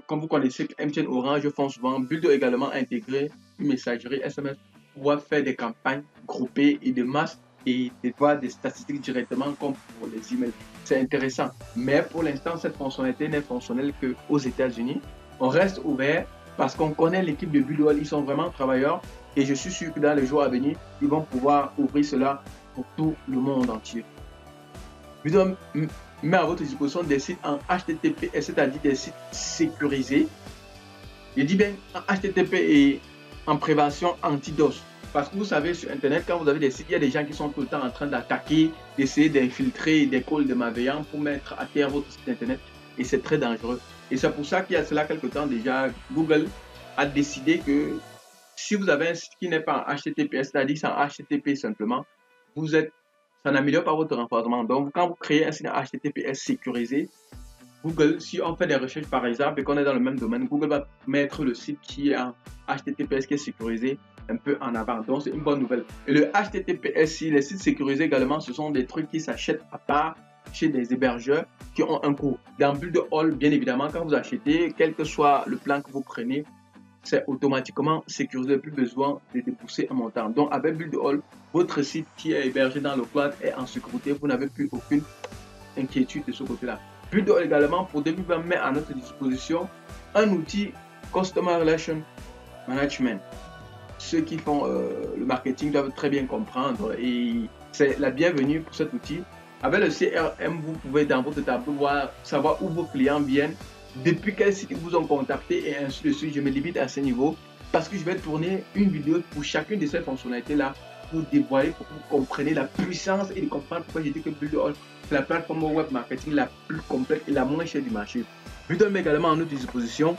comme vous connaissez, MTN Orange font souvent, Builderall également intégré une messagerie SMS pour pouvoir faire des campagnes groupées et de masse et de voir des statistiques directement comme pour les emails. C'est intéressant. Mais pour l'instant, cette fonctionnalité n'est fonctionnelle qu'aux États-Unis. On reste ouvert parce qu'on connaît l'équipe de Builderall, ils sont vraiment travailleurs et je suis sûr que dans les jours à venir, ils vont pouvoir ouvrir cela pour tout le monde entier. Builder met à votre disposition des sites en HTTPS, c'est-à-dire des sites sécurisés. Je dis bien en HTTP et en prévention anti-DOS. Parce que vous savez, sur Internet, quand vous avez des sites, il y a des gens qui sont tout le temps en train d'attaquer, d'essayer d'infiltrer des calls de malveillants pour mettre à terre votre site Internet. Et c'est très dangereux. Et c'est pour ça qu'il y a cela quelque temps déjà, Google a décidé que si vous avez un site qui n'est pas en HTTPS, c'est-à-dire c'est en HTTP simplement, ça n'améliore pas votre renforcement. Donc, quand vous créez un site en HTTPS sécurisé, Google, si on fait des recherches par exemple et qu'on est dans le même domaine, Google va mettre le site qui est en HTTPS qui est sécurisé un peu en avant. Donc, c'est une bonne nouvelle. Et le HTTPS, les sites sécurisés également, ce sont des trucs qui s'achètent à part chez des hébergeurs qui ont un coût. Dans Builderall, bien évidemment, quand vous achetez, quel que soit le plan que vous prenez, c'est automatiquement sécurisé, plus besoin de débourser un montant. Donc, avec Builderall, votre site qui est hébergé dans le cloud est en sécurité. Vous n'avez plus aucune inquiétude de ce côté-là. Builderall également, pour 2020, met à notre disposition un outil Customer Relation Management. Ceux qui font le marketing doivent très bien comprendre et c'est la bienvenue pour cet outil. Avec le CRM, vous pouvez dans votre tableau savoir où vos clients viennent, depuis quel site ils vous ont contacté et ainsi de suite. Je me limite à ce niveau parce que je vais tourner une vidéo pour chacune de ces fonctionnalités-là pour dévoiler, pour que vous compreniez la puissance et de comprendre pourquoi j'ai dit que Builderall c'est la plateforme web marketing la plus complète et la moins chère du marché. Builderall met également à notre disposition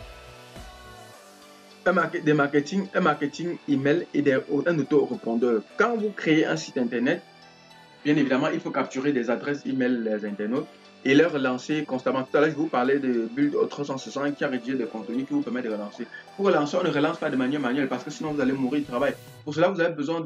un marketing email et un autorépondeur. Quand vous créez un site internet, bien évidemment, il faut capturer des adresses email des internautes et les relancer constamment. Tout à l'heure, je vous parlais de Builderall 360 qui a rédigé des contenus qui vous permet de relancer. Pour relancer, on ne relance pas de manière manuelle parce que sinon vous allez mourir de travail. Pour cela, vous avez besoin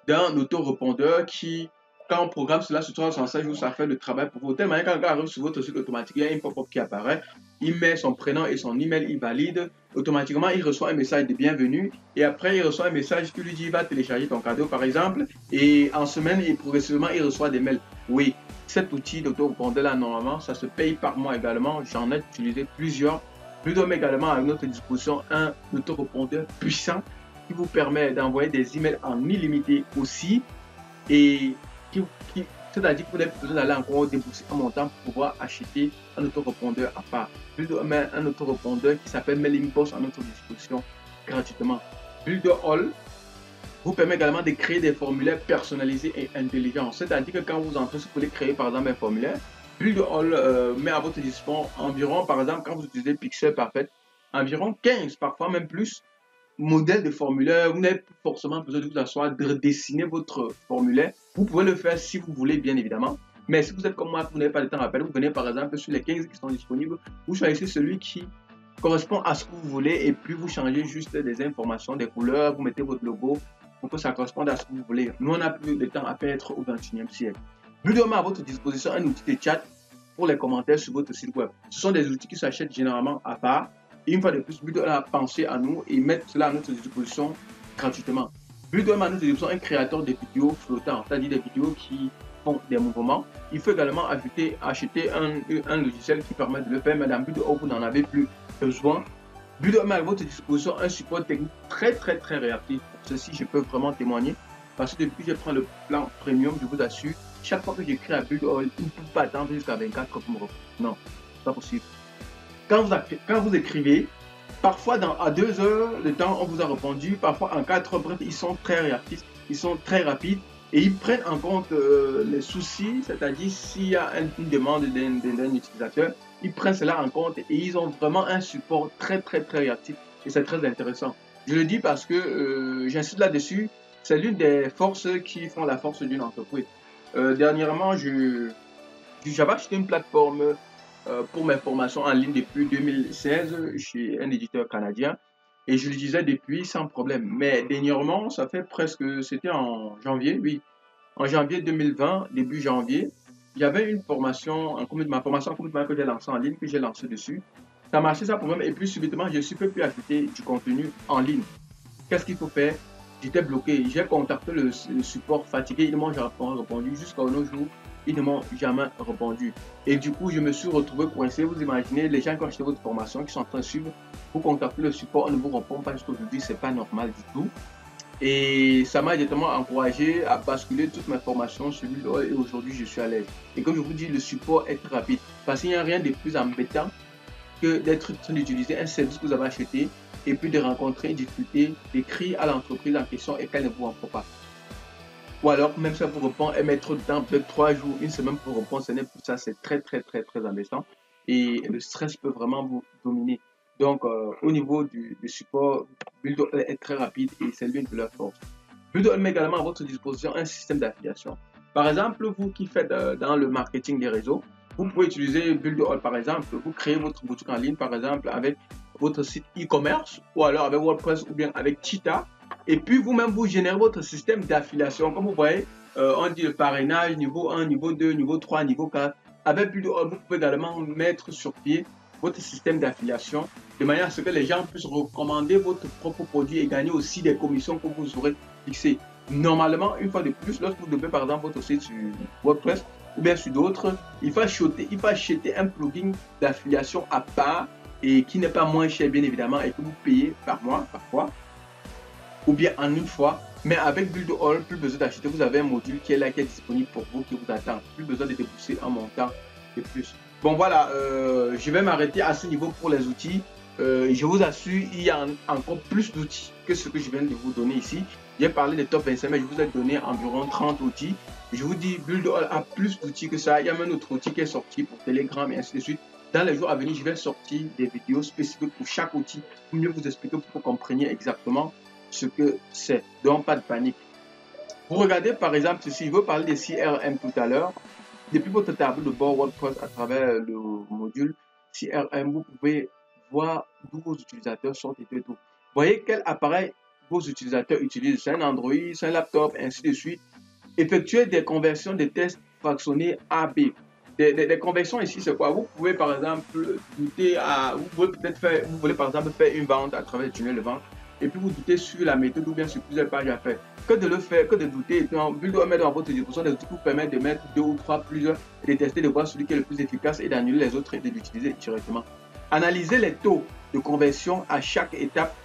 d'un autorépondeur qui, quand on programme cela sur 365 jours, ça fait le travail pour vous. De telle manière, quand on arrive sur votre site automatique, il y a une pop-up qui apparaît, il met son prénom et son email, il valide, automatiquement il reçoit un message de bienvenue et après il reçoit un message qui lui dit va télécharger ton cadeau par exemple et en semaine et progressivement il reçoit des mails. Oui, cet outil d'autorépondeur là normalement ça se paye par mois également, j'en ai utilisé plusieurs. Nous avons également à notre disposition un autorépondeur puissant qui vous permet d'envoyer des emails en illimité aussi et c'est-à-dire que vous n'avez pas besoin d'aller encore débourser un montant pour pouvoir acheter un autorépondeur à part. Builderall un autorépondeur qui s'appelle Mailingbox à notre disposition gratuitement. Builderall vous permet également de créer des formulaires personnalisés et intelligents. C'est-à-dire que quand vous entrez, si vous voulez créer par exemple un formulaire, Builderall met à votre disposition environ, par exemple, quand vous utilisez Pixel Parfait, environ 15, parfois même plus, modèle de formulaire. Vous n'avez pas forcément besoin de vous asseoir, de dessiner votre formulaire. Vous pouvez le faire si vous voulez, bien évidemment. Mais si vous êtes comme moi, vous n'avez pas de temps à perdre, vous venez par exemple sur les 15 qui sont disponibles, vous choisissez celui qui correspond à ce que vous voulez et puis vous changez juste des informations, des couleurs, vous mettez votre logo pour que ça corresponde à ce que vous voulez. Nous, on n'a plus de temps à perdre au XXIe siècle. Builderall met à votre disposition un outil de chat pour les commentaires sur votre site web. Ce sont des outils qui s'achètent généralement à part. Et une fois de plus, Builderall a pensé à nous et met cela à notre disposition gratuitement. Builderall a à notre disposition un créateur de vidéos flottants, c'est-à-dire des vidéos qui font des mouvements. Il faut également acheter un logiciel qui permet de le faire, mais dans Builderall, vous n'en avez plus besoin. Builderall met à votre disposition un support technique très réactif. Pour ceci, je peux vraiment témoigner parce que depuis que je prends le plan premium, je vous assure, chaque fois que j'écris à Builderall, il ne peut pas attendre jusqu'à 24 heures pour me répondre. Non, c'est pas possible. Quand vous écrivez, parfois à 2 heures, le temps on vous a répondu, parfois en 4 heures, bref, ils sont très réactifs, ils sont très rapides et ils prennent en compte les soucis, c'est-à-dire s'il y a une demande d'un utilisateur, ils prennent cela en compte et ils ont vraiment un support très réactif et c'est très intéressant. Je le dis parce que j'insiste là-dessus, c'est l'une des forces qui font la force d'une entreprise. Dernièrement, j'avais acheté une plateforme pour mes formations en ligne depuis 2016 chez un éditeur canadien et je l'utilisais depuis sans problème. Mais dernièrement, ça fait presque, c'était en janvier, oui, en janvier 2020, début janvier, il y avait une formation, ma formation en commitment que j'ai lancée en ligne, que j'ai lancée dessus. Ça marchait sans problème et puis subitement, je ne suis plus ajouter du contenu en ligne. Qu'est-ce qu'il faut faire? J'étais bloqué. J'ai contacté le support fatigué, ils m'ont jamais répondu jusqu'à nos jours. Ils ne m'ont jamais répondu. Et du coup, je me suis retrouvé coincé. Vous imaginez, les gens qui ont acheté votre formation, qui sont en train de suivre, vous contactez le support, on ne vous répond pas jusqu'à aujourd'hui, c'est pas normal du tout. Et ça m'a directement encouragé à basculer toutes mes formations sur Builderall et aujourd'hui je suis à l'aise. Et comme je vous dis, le support est très rapide parce qu'il n'y a rien de plus embêtant que d'être en train d'utiliser un service que vous avez acheté et puis de rencontrer une difficulté, d'écrire à l'entreprise en question et qu'elle ne vous répond pas. Ou alors, même si elle vous répond, elle met trop de temps, peut-être 3 jours, une semaine pour répondre, ce n'est plus ça, c'est très, très, très, très embêtant. Et le stress peut vraiment vous dominer. Donc, au niveau du support, Builderall est très rapide et c'est l'une de leurs forces. Builderall met également à votre disposition un système d'affiliation. Par exemple, vous qui faites dans le marketing des réseaux, vous pouvez utiliser Builderall par exemple. Vous créez votre boutique en ligne par exemple avec votre site e-commerce ou alors avec WordPress ou bien avec Cheetah. Et puis vous-même, vous générez votre système d'affiliation. Comme vous voyez, on dit le parrainage niveau 1, niveau 2, niveau 3, niveau 4. Avec Builderall, vous pouvez également mettre sur pied votre système d'affiliation de manière à ce que les gens puissent recommander votre propre produit et gagner aussi des commissions que vous aurez fixées. Normalement, une fois de plus, lorsque vous devez par exemple votre site sur WordPress ou bien sur d'autres, il faut acheter un plugin d'affiliation à part et qui n'est pas moins cher bien évidemment et que vous payez par mois parfois ou bien en une fois. Mais avec Builderall, plus besoin d'acheter, vous avez un module qui est là, qui est disponible pour vous, qui vous attend. Plus besoin de débourser un montant de plus. Bon voilà, je vais m'arrêter à ce niveau pour les outils. Je vous assure, il y a encore plus d'outils que ce que je viens de vous donner ici. J'ai parlé des top 25, mais je vous ai donné environ 30 outils. Je vous dis, Builderall a plus d'outils que ça. Il y a même un autre outil qui est sorti pour Telegram et ainsi de suite. Dans les jours à venir, je vais sortir des vidéos spécifiques pour chaque outil pour mieux vous expliquer, pour que vous compreniez exactement ce que c'est. Donc, pas de panique. Vous regardez par exemple ceci, je veux parler des CRM tout à l'heure. Depuis votre tableau de bord WordPress à travers le module CRM, vous pouvez voir d'où vos utilisateurs sont et tout. Voyez quel appareil vos utilisateurs utilisent. C'est un Android, c'est un laptop, ainsi de suite. Effectuez des conversions de tests fractionnés A-B. Des conversions ici, c'est quoi? Vous pouvez par exemple douter à, vous pouvez peut-être faire, vous voulez par exemple faire une vente à travers le tunnel de vente et puis vous doutez sur la méthode ou bien sur plusieurs pages à faire. Que de le faire, que de douter et puis Builderall met dans votre disposition des outils qui vous permettent de mettre 2 ou 3 plusieurs et de tester, de voir celui qui est le plus efficace et d'annuler les autres et de l'utiliser directement. Analysez les taux de conversion à chaque étape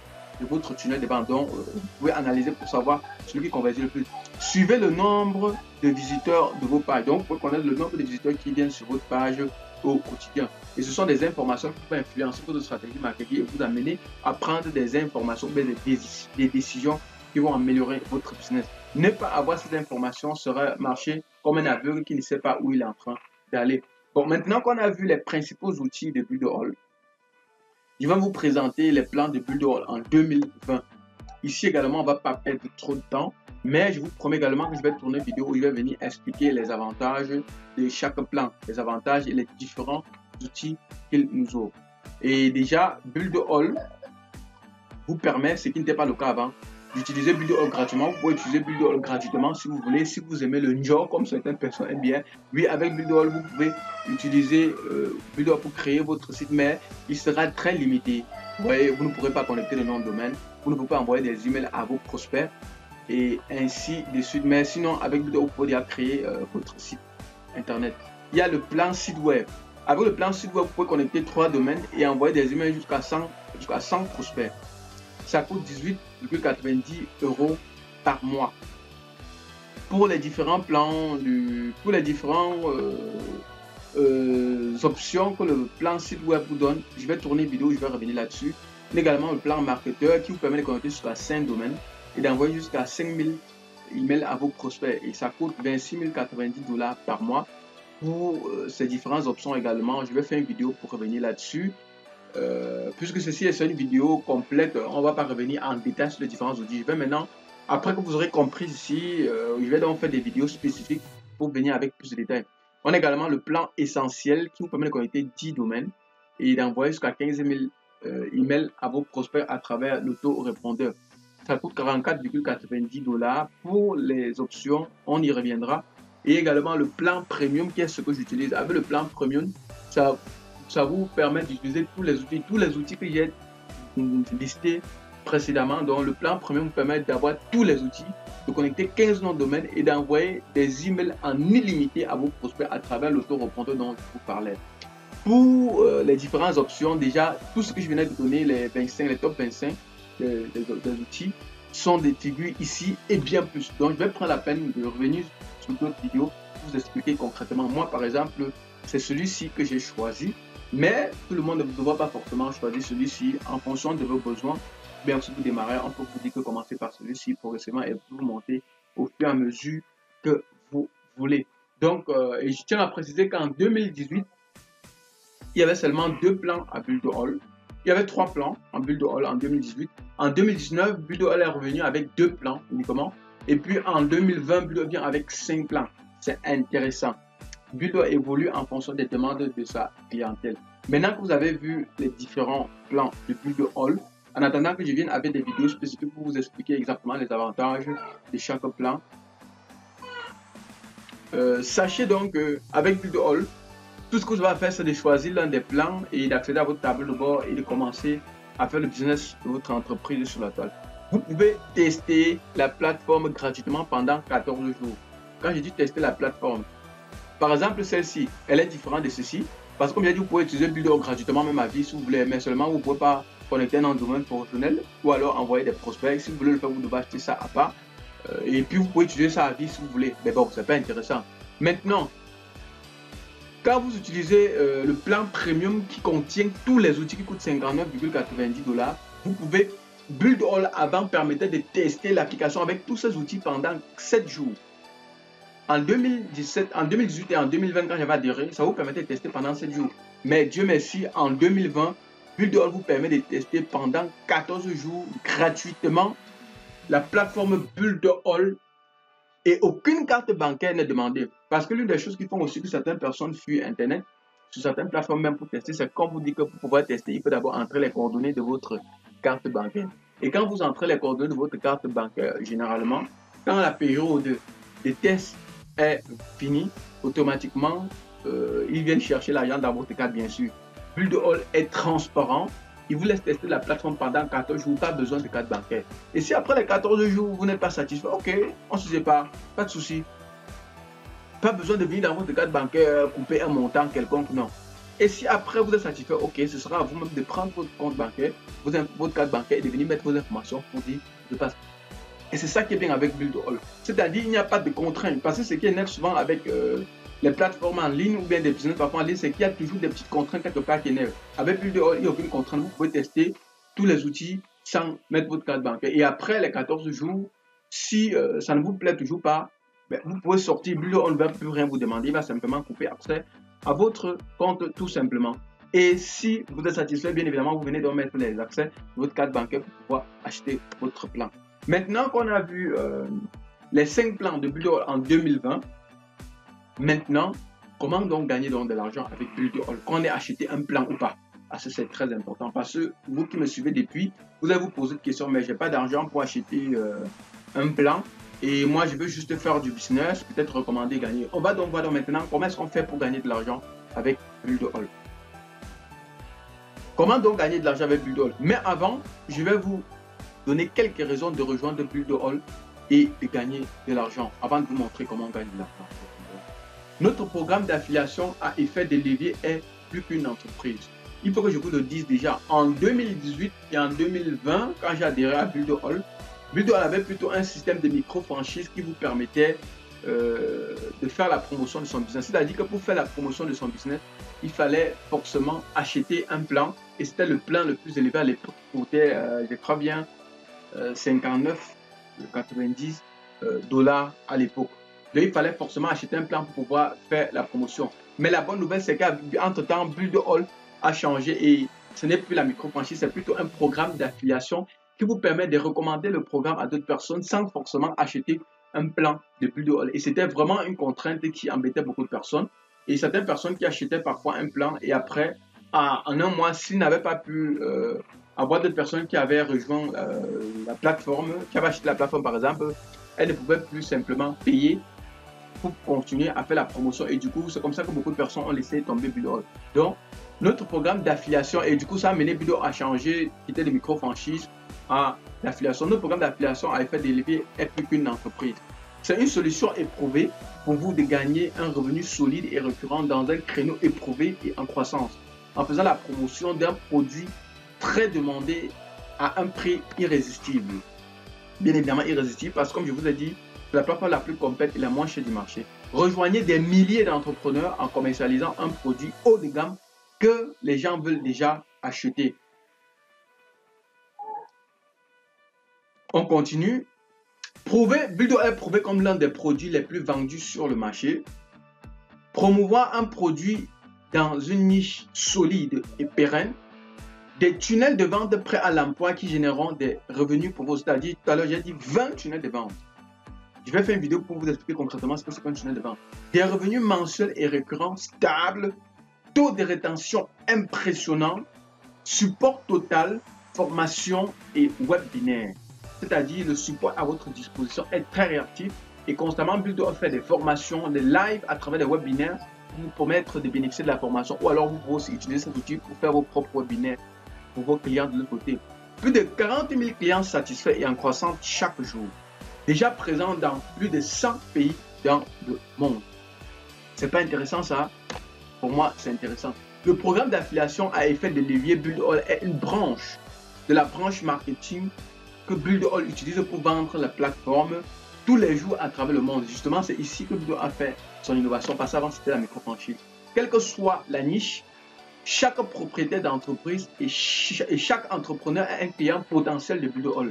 de votre tunnel de vente. Donc, vous pouvez analyser pour savoir celui qui convertit le plus. Suivez le nombre de visiteurs de vos pages. Donc, vous pouvez connaître le nombre de visiteurs qui viennent sur votre page au quotidien. Et ce sont des informations qui peuvent influencer votre stratégie marketing et vous amener à prendre des informations, des décisions qui vont améliorer votre business. Ne pas avoir ces informations serait marcher comme un aveugle qui ne sait pas où il est en train d'aller. Bon, maintenant qu'on a vu les principaux outils de Builderall, je vais vous présenter les plans de Builderall en 2020. Ici également, on ne va pas perdre trop de temps, mais je vous promets également que je vais tourner une vidéo où je vais venir expliquer les avantages de chaque plan, les avantages et les différents outils qu'il nous offre. Et déjà, Builderall vous permet, ce qui n'était pas le cas avant, d'utiliser Builderall gratuitement. Vous pouvez utiliser Builderall gratuitement si vous voulez, si vous aimez le genre comme certaines personnes aiment bien. Oui, avec Builderall, vous pouvez utiliser Builderall pour créer votre site, mais il sera très limité. Vous voyez, vous ne pourrez pas connecter le nom de domaine, vous ne pouvez pas envoyer des emails à vos prospects et ainsi de suite. Mais sinon, avec Builderall, vous pouvez déjà créer votre site internet. Il y a le plan site web. Avec le plan site web, vous pouvez connecter 3 domaines et envoyer des emails jusqu'à 100 prospects. Ça coûte 18,90 € par mois. Pour les différents plans, pour les différentes options que le plan site web vous donne, je vais tourner une vidéo, je vais revenir là-dessus. Également le plan marketeur qui vous permet de connecter jusqu'à 5 domaines et d'envoyer jusqu'à 5000 emails à vos prospects. Et ça coûte 26,90 $ par mois. Pour ces différentes options également, je vais faire une vidéo pour revenir là-dessus. Puisque ceci est une vidéo complète, on ne va pas revenir en détail sur les différents outils. Je vais maintenant, après que vous aurez compris ici, je vais donc faire des vidéos spécifiques pour venir avec plus de détails. On a également le plan essentiel qui vous permet de connecter 10 domaines et d'envoyer jusqu'à 15 000 emails à vos prospects à travers l'auto-répondeur. Ça coûte 44,90 $ pour les options, on y reviendra. Et également le plan premium qui est ce que j'utilise. Avec le plan premium, ça vous permet d'utiliser tous les outils que j'ai listés précédemment. Donc le plan premium vous permet d'avoir tous les outils, de connecter 15 noms de domaine et d'envoyer des emails en illimité à vos prospects à travers l'autorépondeur dont je vous parlais. Pour les différentes options, déjà tout ce que je venais de donner, les top 25 des outils, sont des figures ici et bien plus. Donc, je vais prendre la peine de revenir sur d'autres vidéos pour vous expliquer concrètement. Moi, par exemple, c'est celui-ci que j'ai choisi, mais tout le monde ne doit pas forcément choisir celui-ci en fonction de vos besoins. Bien, si vous démarrez, on peut vous dire que commencez par celui-ci progressivement et vous montez au fur et à mesure que vous voulez. Donc, et je tiens à préciser qu'en 2018, il y avait seulement 2 plans à bulle de Hall. Il y avait 3 plans en bulle de Hall en 2018. En 2019, bulle de Hall est revenu avec 2 plans uniquement. Et puis en 2020, bulle de Hall vient avec 5 plans. C'est intéressant. Bulle de Hall évolue en fonction des demandes de sa clientèle. Maintenant que vous avez vu les différents plans de bulle de Hall, en attendant que je vienne avec des vidéos spécifiques pour vous expliquer exactement les avantages de chaque plan, sachez donc qu'avec bulle de Hall, tout ce que vous avez à faire, c'est de choisir l'un des plans et d'accéder à votre tableau de bord et de commencer à faire le business de votre entreprise sur la toile. Vous pouvez tester la plateforme gratuitement pendant 14 jours. Quand je dis tester la plateforme, par exemple, celle-ci, elle est différente de ceci. Parce que comme j'ai dit, vous pouvez utiliser Build gratuitement, même à vie si vous voulez, mais seulement vous ne pouvez pas connecter dans un domaine professionnel ou alors envoyer des prospects. Si vous voulez le faire, vous devez acheter ça à part. Et puis vous pouvez utiliser ça à vie si vous voulez. Mais bon, c'est pas intéressant. Maintenant, quand vous utilisez le plan premium qui contient tous les outils qui coûtent 59,90 $, vous pouvez Build All avant permettait de tester l'application avec tous ces outils pendant 7 jours. En 2017, en 2018 et en 2020, quand j'avais adhéré, ça vous permettait de tester pendant 7 jours. Mais Dieu merci, en 2020, Build All vous permet de tester pendant 14 jours gratuitement la plateforme Build All. Et aucune carte bancaire n'est demandée. Parce que l'une des choses qui font aussi que certaines personnes fuient Internet, sur certaines plateformes même pour tester, c'est qu'on vous dit que pour pouvoir tester, il faut d'abord entrer les coordonnées de votre carte bancaire. Et quand vous entrez les coordonnées de votre carte bancaire, généralement, quand la période de test est finie, automatiquement, ils viennent chercher l'argent dans votre carte, bien sûr. Build All est transparent. Il vous laisse tester la plateforme pendant 14 jours, pas besoin de carte bancaire. Et si après les 14 jours, vous n'êtes pas satisfait, ok, on se sépare, pas de souci. Pas besoin de venir dans votre carte bancaire, couper un montant quelconque, non. Et si après vous êtes satisfait, ok, ce sera à vous-même de prendre votre compte bancaire, votre carte bancaire et de venir mettre vos informations pour dire je passe. Et c'est ça qui est bien avec Build All. C'est-à-dire il n'y a pas de contraintes. Parce que ce qui est net souvent avec les plateformes en ligne ou bien des business parfois en ligne, c'est qu'il y a toujours des petites contraintes quelque part qui énervent. Avec Build All, il n'y a aucune contrainte. Vous pouvez tester tous les outils sans mettre votre carte bancaire. Et après les 14 jours, si ça ne vous plaît toujours pas, ben, vous pouvez sortir. Build All ne va plus rien vous demander. Il va simplement couper accès à votre compte tout simplement. Et si vous êtes satisfait, bien évidemment, vous venez de mettre les accès de votre carte bancaire pour pouvoir acheter votre plan. Maintenant qu'on a vu les 5 plans de Build All en 2020, maintenant, comment donc gagner donc de l'argent avec Build All, qu'on ait acheté un plan ou pas? Parce que c'est très important. Parce que vous qui me suivez depuis, vous allez vous poser une question, mais je n'ai pas d'argent pour acheter un plan. Et moi, je veux juste faire du business, peut-être recommander gagner. On va donc voir maintenant comment est-ce qu'on fait pour gagner de l'argent avec Build All. Comment donc gagner de l'argent avec Build All? Mais avant, je vais vous donner quelques raisons de rejoindre Build All et de gagner de l'argent avant de vous montrer comment on gagne de l'argent. Notre programme d'affiliation à effet de levier est plus qu'une entreprise. Il faut que je vous le dise déjà, en 2018 et en 2020, quand j'ai adhéré à Build All avait plutôt un système de micro-franchise qui vous permettait de faire la promotion de son business. C'est-à-dire que pour faire la promotion de son business, il fallait forcément acheter un plan et c'était le plan le plus élevé à l'époque, qui coûtait, je crois bien, 59,90 $ à l'époque. Donc il fallait forcément acheter un plan pour pouvoir faire la promotion. Mais la bonne nouvelle, c'est qu'entre-temps, Build All a changé et ce n'est plus la micro-franchise, c'est plutôt un programme d'affiliation qui vous permet de recommander le programme à d'autres personnes sans forcément acheter un plan de Build All. Et c'était vraiment une contrainte qui embêtait beaucoup de personnes. Et certaines personnes qui achetaient parfois un plan et après, en un mois, s'ils n'avaient pas pu avoir d'autres personnes qui avaient rejoint la plateforme, qui avaient acheté la plateforme par exemple, elles ne pouvaient plus simplement payer pour continuer à faire la promotion. Et du coup, c'est comme ça que beaucoup de personnes ont laissé tomber Build All. Donc, notre programme d'affiliation, et du coup, ça a mené Build All à changer, qui était de micro-franchise à l'affiliation. Notre programme d'affiliation à effet de levier est plus qu'une entreprise. C'est une solution éprouvée pour vous de gagner un revenu solide et récurrent dans un créneau éprouvé et en croissance, en faisant la promotion d'un produit très demandé à un prix irrésistible. bien évidemment irrésistible parce que comme je vous ai dit, c'est la plateforme la plus complète et la moins chère du marché. Rejoignez des milliers d'entrepreneurs en commercialisant un produit haut de gamme que les gens veulent déjà acheter. On continue. Buildo est prouvé comme l'un des produits les plus vendus sur le marché. Promouvoir un produit dans une niche solide et pérenne. Des tunnels de vente prêts à l'emploi qui généreront des revenus pour vous. C'est-à-dire, tout à l'heure, j'ai dit 20 tunnels de vente. Je vais faire une vidéo pour vous expliquer concrètement ce que c'est qu'un tunnel de vente. Des revenus mensuels et récurrents stables, taux de rétention impressionnant, support total, formation et webinaire. C'est-à-dire, le support à votre disposition est très réactif et constamment Buildo fait des formations, des lives à travers des webinaires pour vous permettre de bénéficier de la formation ou alors vous pouvez aussi utiliser cet outil pour faire vos propres webinaires pour vos clients de l'autre côté. Plus de 40 000 clients satisfaits et en croissance chaque jour. Déjà présent dans plus de 100 pays dans le monde. C'est pas intéressant ça? Pour moi, c'est intéressant. Le programme d'affiliation à effet de levier Buildo est une branche de la branche marketing que Buildo utilise pour vendre la plateforme tous les jours à travers le monde. Justement, c'est ici que Buildo a fait son innovation parce qu'avant c'était la micro-franchise. Quelle que soit la niche, chaque propriétaire d'entreprise et chaque entrepreneur est un client potentiel de Buildo.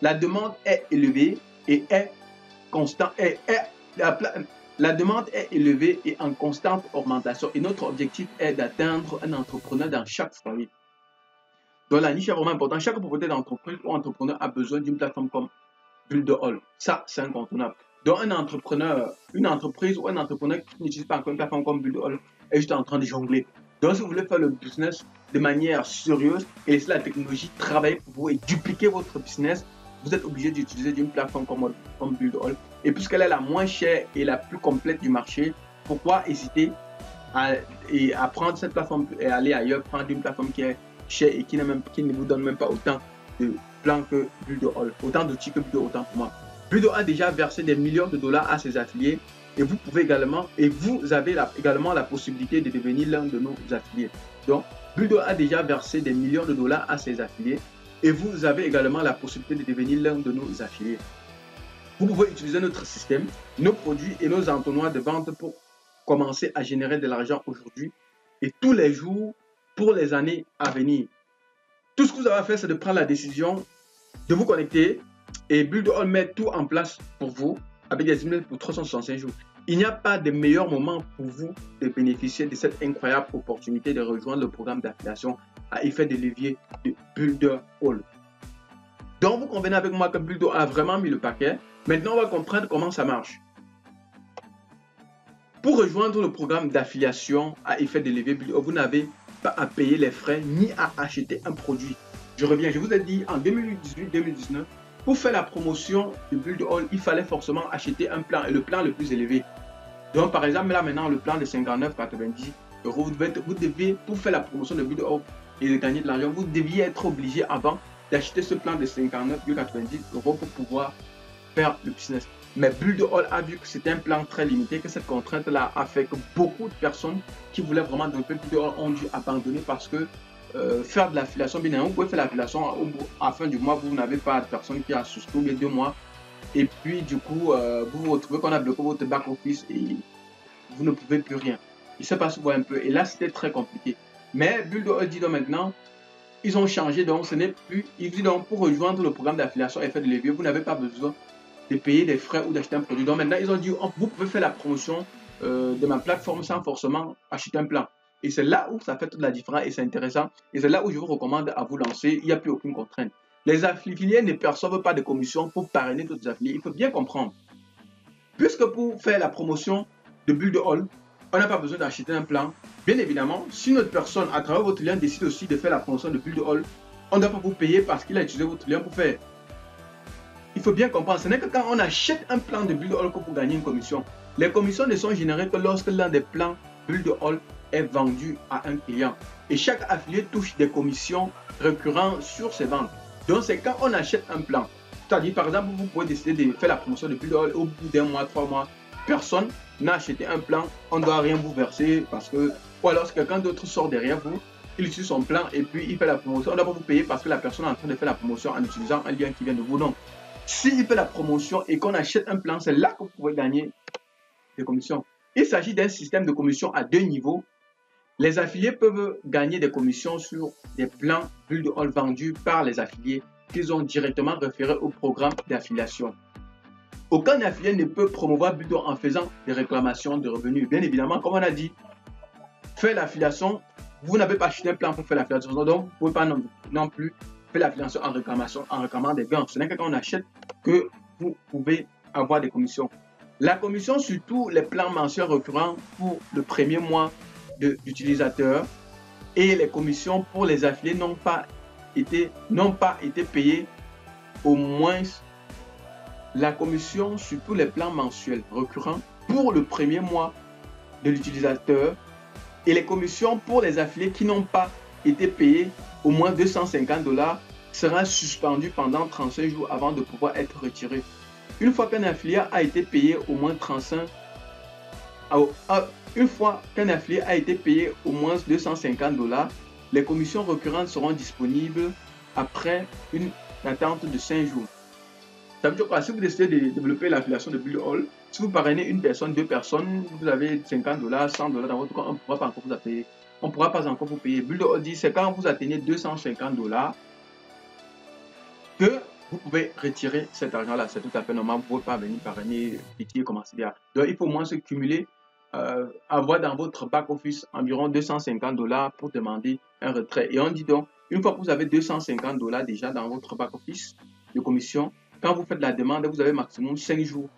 La demande est élevée et est constante. La demande est élevée et en constante augmentation. Et notre objectif est d'atteindre un entrepreneur dans chaque foyer. Donc la niche est vraiment importante. Chaque propriétaire d'entreprise ou entrepreneur a besoin d'une plateforme comme Buildo. Ça, c'est incontournable. Donc un entrepreneur, une entreprise ou un entrepreneur qui n'utilise pas encore une plateforme comme Buildo est juste en train de jongler. Donc si vous voulez faire le business de manière sérieuse et laisser la technologie travailler pour vous et dupliquer votre business, vous êtes obligé d'utiliser une plateforme comme Buildo. Et puisqu'elle est la moins chère et la plus complète du marché, pourquoi hésiter à prendre cette plateforme et aller ailleurs, prendre une plateforme qui est chère et qui ne vous donne même pas autant de plans que Buildo, autant d'outils que Buildo, autant pour moi. Buildo a déjà versé des millions de dollars à ses affiliés et vous pouvez également, et vous avez également la possibilité de devenir l'un de nos affiliés. Donc, Buildo a déjà versé des millions de dollars à ses affiliés et vous avez également la possibilité de devenir l'un de nos affiliés. Vous pouvez utiliser notre système, nos produits et nos entonnoirs de vente pour commencer à générer de l'argent aujourd'hui et tous les jours pour les années à venir. Tout ce que vous avez à faire, c'est de prendre la décision de vous connecter et Buildo met tout en place pour vous avec des emails pour 365 jours. Il n'y a pas de meilleur moment pour vous de bénéficier de cette incroyable opportunité de rejoindre le programme d'affiliation à effet de levier de Buildo. Donc, vous convenez avec moi que Buildo a vraiment mis le paquet. Maintenant, on va comprendre comment ça marche. Pour rejoindre le programme d'affiliation à effet de levier Buildo, vous n'avez pas à payer les frais ni à acheter un produit. Je reviens, je vous ai dit en 2018-2019, pour faire la promotion de Buildo, il fallait forcément acheter un plan et le plan le plus élevé. Donc, par exemple, là maintenant, le plan de 59,90 €, vous deviez, pour faire la promotion de Buildo et de gagner de l'argent, vous deviez être obligé avant d'acheter ce plan de 59,90 € pour pouvoir faire le business. Mais Buildo a vu que c'était un plan très limité, que cette contrainte-là a fait que beaucoup de personnes qui voulaient vraiment développer Buildo ont dû abandonner parce que faire de l'affiliation, bien vous pouvez faire l'affiliation à la fin du mois, vous n'avez pas de personne qui a souscrit les 2 mois. Et puis du coup, vous vous retrouvez qu'on a bloqué votre back-office et vous ne pouvez plus rien. Il se passe un peu. Et là, c'était très compliqué. Mais Buildo dit donc maintenant, ils ont changé, donc ce n'est plus. Ils disent donc pour rejoindre le programme d'affiliation effet de levier, vous n'avez pas besoin de payer des frais ou d'acheter un produit. Donc maintenant, ils ont dit, vous pouvez faire la promotion de ma plateforme sans forcément acheter un plan. Et c'est là où ça fait toute la différence et c'est intéressant. Et c'est là où je vous recommande à vous lancer. Il n'y a plus aucune contrainte. Les affiliés ne perçoivent pas de commission pour parrainer d'autres affiliés. Il faut bien comprendre. Puisque pour faire la promotion de Buildo, on n'a pas besoin d'acheter un plan. Bien évidemment, si notre personne, à travers votre lien, décide aussi de faire la promotion de Buildo, on ne doit pas vous payer parce qu'il a utilisé votre lien pour faire. Il faut bien comprendre, ce n'est que quand on achète un plan de Buildo que pour gagner une commission. Les commissions ne sont générées que lorsque l'un des plans Buildo est vendu à un client. Et chaque affilié touche des commissions récurrentes sur ses ventes. Donc, c'est quand on achète un plan. C'est-à-dire, par exemple, vous pouvez décider de faire la promotion de Buildo au bout d'un mois, 3 mois. Personne n'a acheté un plan, on ne doit rien vous verser parce que, ou alors quelqu'un d'autre sort derrière vous, il utilise son plan et puis il fait la promotion. On ne doit pas vous payer parce que la personne est en train de faire la promotion en utilisant un lien qui vient de vous. Non. s'il fait la promotion et qu'on achète un plan, c'est là que vous pouvez gagner des commissions. Il s'agit d'un système de commission à 2 niveaux. Les affiliés peuvent gagner des commissions sur des plans Build All vendus par les affiliés qu'ils ont directement référés au programme d'affiliation. Aucun affilié ne peut promouvoir Build All en faisant des réclamations de revenus. Bien évidemment, comme on a dit, faire l'affiliation, vous n'avez pas acheté un plan pour faire l'affiliation, donc vous ne pouvez pas non plus faire l'affiliation en réclamant des gains. Ce n'est que quand on achète que vous pouvez avoir des commissions. La commission sur tous les plans mensuels récurrents pour le premier mois d'utilisateur et les commissions pour les affiliés n'ont pas été payées au moins. La commission sur tous les plans mensuels récurrents pour le premier mois de l'utilisateur et les commissions pour les affiliés qui n'ont pas été payées au moins $250 sera suspendues pendant 35 jours avant de pouvoir être retiré. Une fois qu'un affilié a été payé au moins $250, les commissions récurrentes seront disponibles après une attente de 5 jours. Ça veut dire quoi? Si vous décidez de développer l'affiliation de Build All, si vous parrainez une personne, 2 personnes, vous avez $50, $100 dans votre compte, on ne pourra pas encore vous payer. On ne pourra pas encore vous payer. Build All dit c'est quand vous atteignez $250 que vous pouvez retirer cet argent-là. C'est tout à fait normal. Vous ne pouvez pas venir parrainer, pitié, commencer bien. Donc il faut au moins se cumuler, avoir dans votre back-office environ $250 pour demander un retrait. Et on dit donc, une fois que vous avez $250 déjà dans votre back-office de commission, quand vous faites la demande, vous avez maximum 5 jours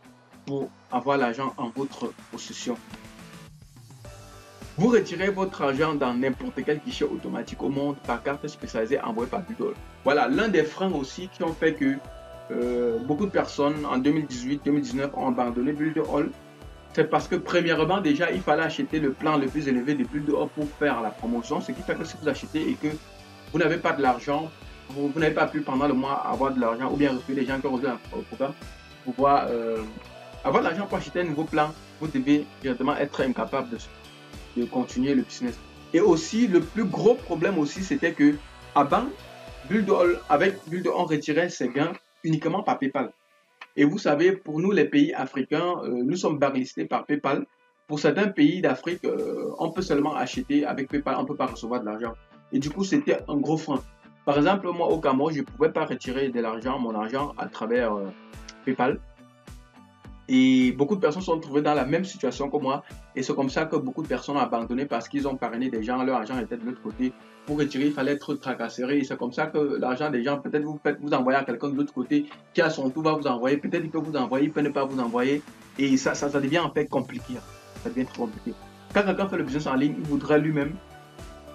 pour avoir l'argent en votre possession. Vous retirez votre argent dans n'importe quel guichet automatique au monde par carte spécialisée envoyée par Build All. Voilà, l'un des freins aussi qui ont fait que beaucoup de personnes en 2018-2019 ont abandonné Build All. C'est parce que premièrement, déjà, il fallait acheter le plan le plus élevé de Build All pour faire la promotion. Ce qui fait que si vous achetez et que vous n'avez pas de l'argent, vous n'avez pas pu pendant le mois avoir de l'argent ou bien recruter les gens qui ont rejoint le programme pour pouvoir avoir de l'argent pour acheter un nouveau plan, vous devez directement être incapable de continuer le business. Et aussi, le plus gros problème aussi, c'était que avant, avec Build All, on retirait ses gains uniquement par PayPal. Et vous savez, pour nous, les pays africains, nous sommes blacklistés par PayPal. Pour certains pays d'Afrique, on peut seulement acheter avec PayPal, on ne peut pas recevoir de l'argent. Et du coup, c'était un gros frein. Par exemple, moi, au Cameroun, je ne pouvais pas retirer de l'argent, mon argent, à travers PayPal. Et beaucoup de personnes se sont trouvées dans la même situation que moi. Et c'est comme ça que beaucoup de personnes ont abandonné parce qu'ils ont parrainé des gens, leur argent était de l'autre côté. Pour retirer, il fallait être tracassé. Et c'est comme ça que l'argent des gens, peut-être vous envoyez à quelqu'un de l'autre côté qui à son tour va vous envoyer. Peut-être il peut vous envoyer, il peut ne pas vous envoyer. Et ça devient en fait compliqué. Ça devient trop compliqué. Quand quelqu'un fait le business en ligne, il voudrait lui-même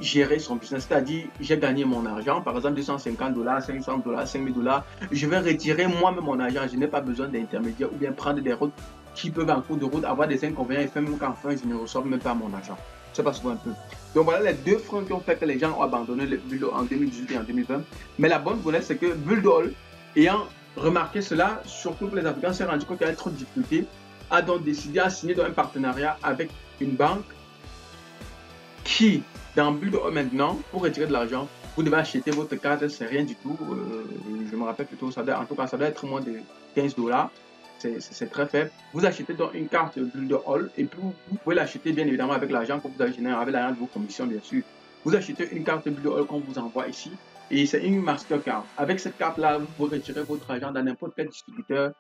gérer son business, c'est-à-dire j'ai gagné mon argent, par exemple $250, $500, $5000, je vais retirer moi-même mon argent, je n'ai pas besoin d'intermédiaire ou bien prendre des routes qui peuvent en cours de route avoir des inconvénients et faire même qu'enfin je ne reçois même pas mon argent. Ça passe souvent un peu. Donc voilà les deux freins qui ont fait que les gens ont abandonné le Build All en 2018 et en 2020. Mais la bonne nouvelle, c'est que Build All, ayant remarqué cela, surtout que les Africains s'est rendu compte qu'il y avait trop de difficultés, a donc décidé à signer un partenariat avec une banque qui, dans Build All maintenant, pour retirer de l'argent, vous devez acheter votre carte, c'est rien du tout. Je me rappelle plutôt, en tout cas, ça doit être moins de $15. C'est très faible. Vous achetez donc une carte Build All et puis vous pouvez l'acheter bien évidemment avec l'argent que vous avez généré, avec l'argent de vos commissions, bien sûr. Vous achetez une carte Build All qu'on vous envoie ici et c'est une Mastercard. Avec cette carte-là, vous pouvez retirer votre argent dans n'importe quel distributeur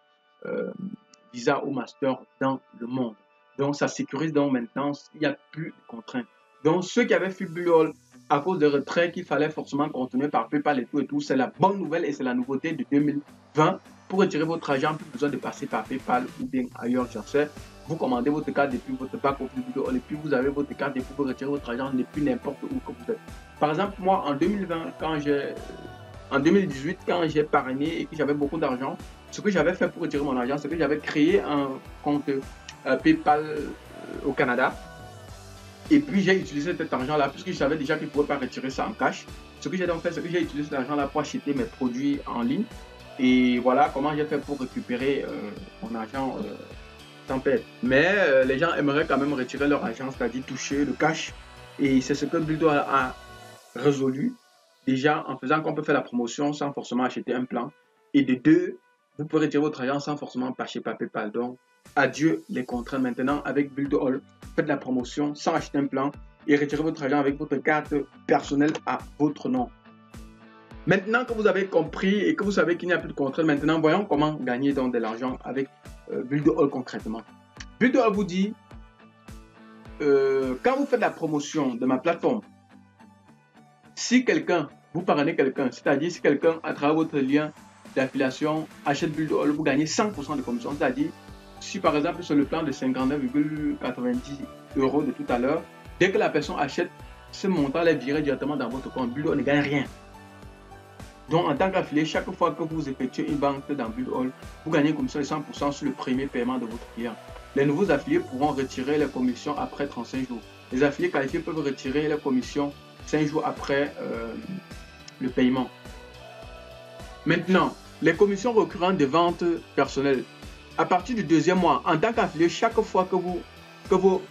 Visa ou Master dans le monde. Donc, ça sécurise donc maintenant, il n'y a plus de contraintes. Donc, ceux qui avaient fait Build All à cause de retrait qu'il fallait forcément continuer par PayPal et tout, c'est la bonne nouvelle et c'est la nouveauté de 2020. Pour retirer votre argent, plus besoin de passer par PayPal ou bien ailleurs, j'en sais. Vous commandez votre carte depuis votre back-office Build All et puis vous avez votre carte et vous pouvez retirer votre argent depuis n'importe où que vous êtes. Par exemple, moi, en 2020, en 2018, quand j'ai parrainé et que j'avais beaucoup d'argent, ce que j'avais fait pour retirer mon argent, c'est que j'avais créé un compte PayPal au Canada. Et puis j'ai utilisé cet argent-là, puisque je savais déjà qu'il ne pouvait pas retirer ça en cash. Ce que j'ai donc fait, c'est que j'ai utilisé cet argent-là pour acheter mes produits en ligne. Et voilà comment j'ai fait pour récupérer mon argent sans perdre. Mais les gens aimeraient quand même retirer leur argent, c'est-à-dire toucher le cash. Et c'est ce que Build All a résolu. Déjà en faisant qu'on peut faire la promotion sans forcément acheter un plan. Et de deux, Vous pouvez retirer votre argent sans forcément passer par PayPal. Donc, adieu les contraintes. Maintenant, avec Build2All, faites la promotion sans acheter un plan et retirez votre argent avec votre carte personnelle à votre nom. Maintenant que vous avez compris et que vous savez qu'il n'y a plus de contraintes, maintenant, voyons comment gagner donc de l'argent avec Build2All concrètement. Build2All vous dit, quand vous faites la promotion de ma plateforme, si quelqu'un, vous parrainez quelqu'un, c'est-à-dire si quelqu'un, à travers votre lien d'affiliation, achète Build2All, vous gagnez 100% de commission. C'est-à-dire, si par exemple sur le plan de 59,90 € de tout à l'heure, dès que la personne achète, ce montant est viré directement dans votre compte. Build2All ne gagne rien. Donc, en tant qu'affilié, chaque fois que vous effectuez une vente dans Build2All, vous gagnez une commission de 100% sur le premier paiement de votre client. Les nouveaux affiliés pourront retirer les commissions après 35 jours. Les affiliés qualifiés peuvent retirer les commissions 5 jours après le paiement. Maintenant, les commissions récurrentes de vente personnelle. À partir du deuxième mois, en tant qu'affilié, chaque fois que vos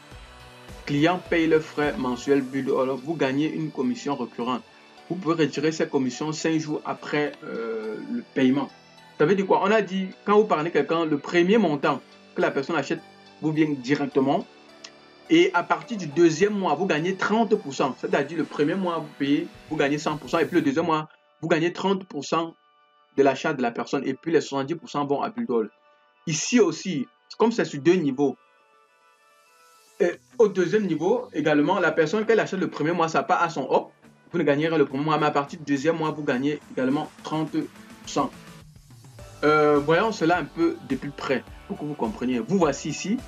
clients payent leurs frais mensuels Build2All, vous gagnez une commission récurrente. Vous pouvez retirer ces commissions 5 jours après le paiement. Ça veut dire quoi? On a dit, quand vous parlez quelqu'un, le premier montant que la personne achète vous vient directement. Et à partir du deuxième mois, vous gagnez 30%. C'est-à-dire le premier mois, vous payez, vous gagnez 100%. Et puis le deuxième mois, vous gagnez 30% de l'achat de la personne. Et puis les 70% vont à Build2All. Ici aussi, comme c'est sur deux niveaux, et au deuxième niveau, également, la personne qu'elle achète le premier mois, ça part à son hop. Vous ne gagnerez le premier mois, mais à partir du deuxième mois, vous gagnez également 30%. Voyons cela un peu de plus près pour que vous compreniez. Vous voici ici.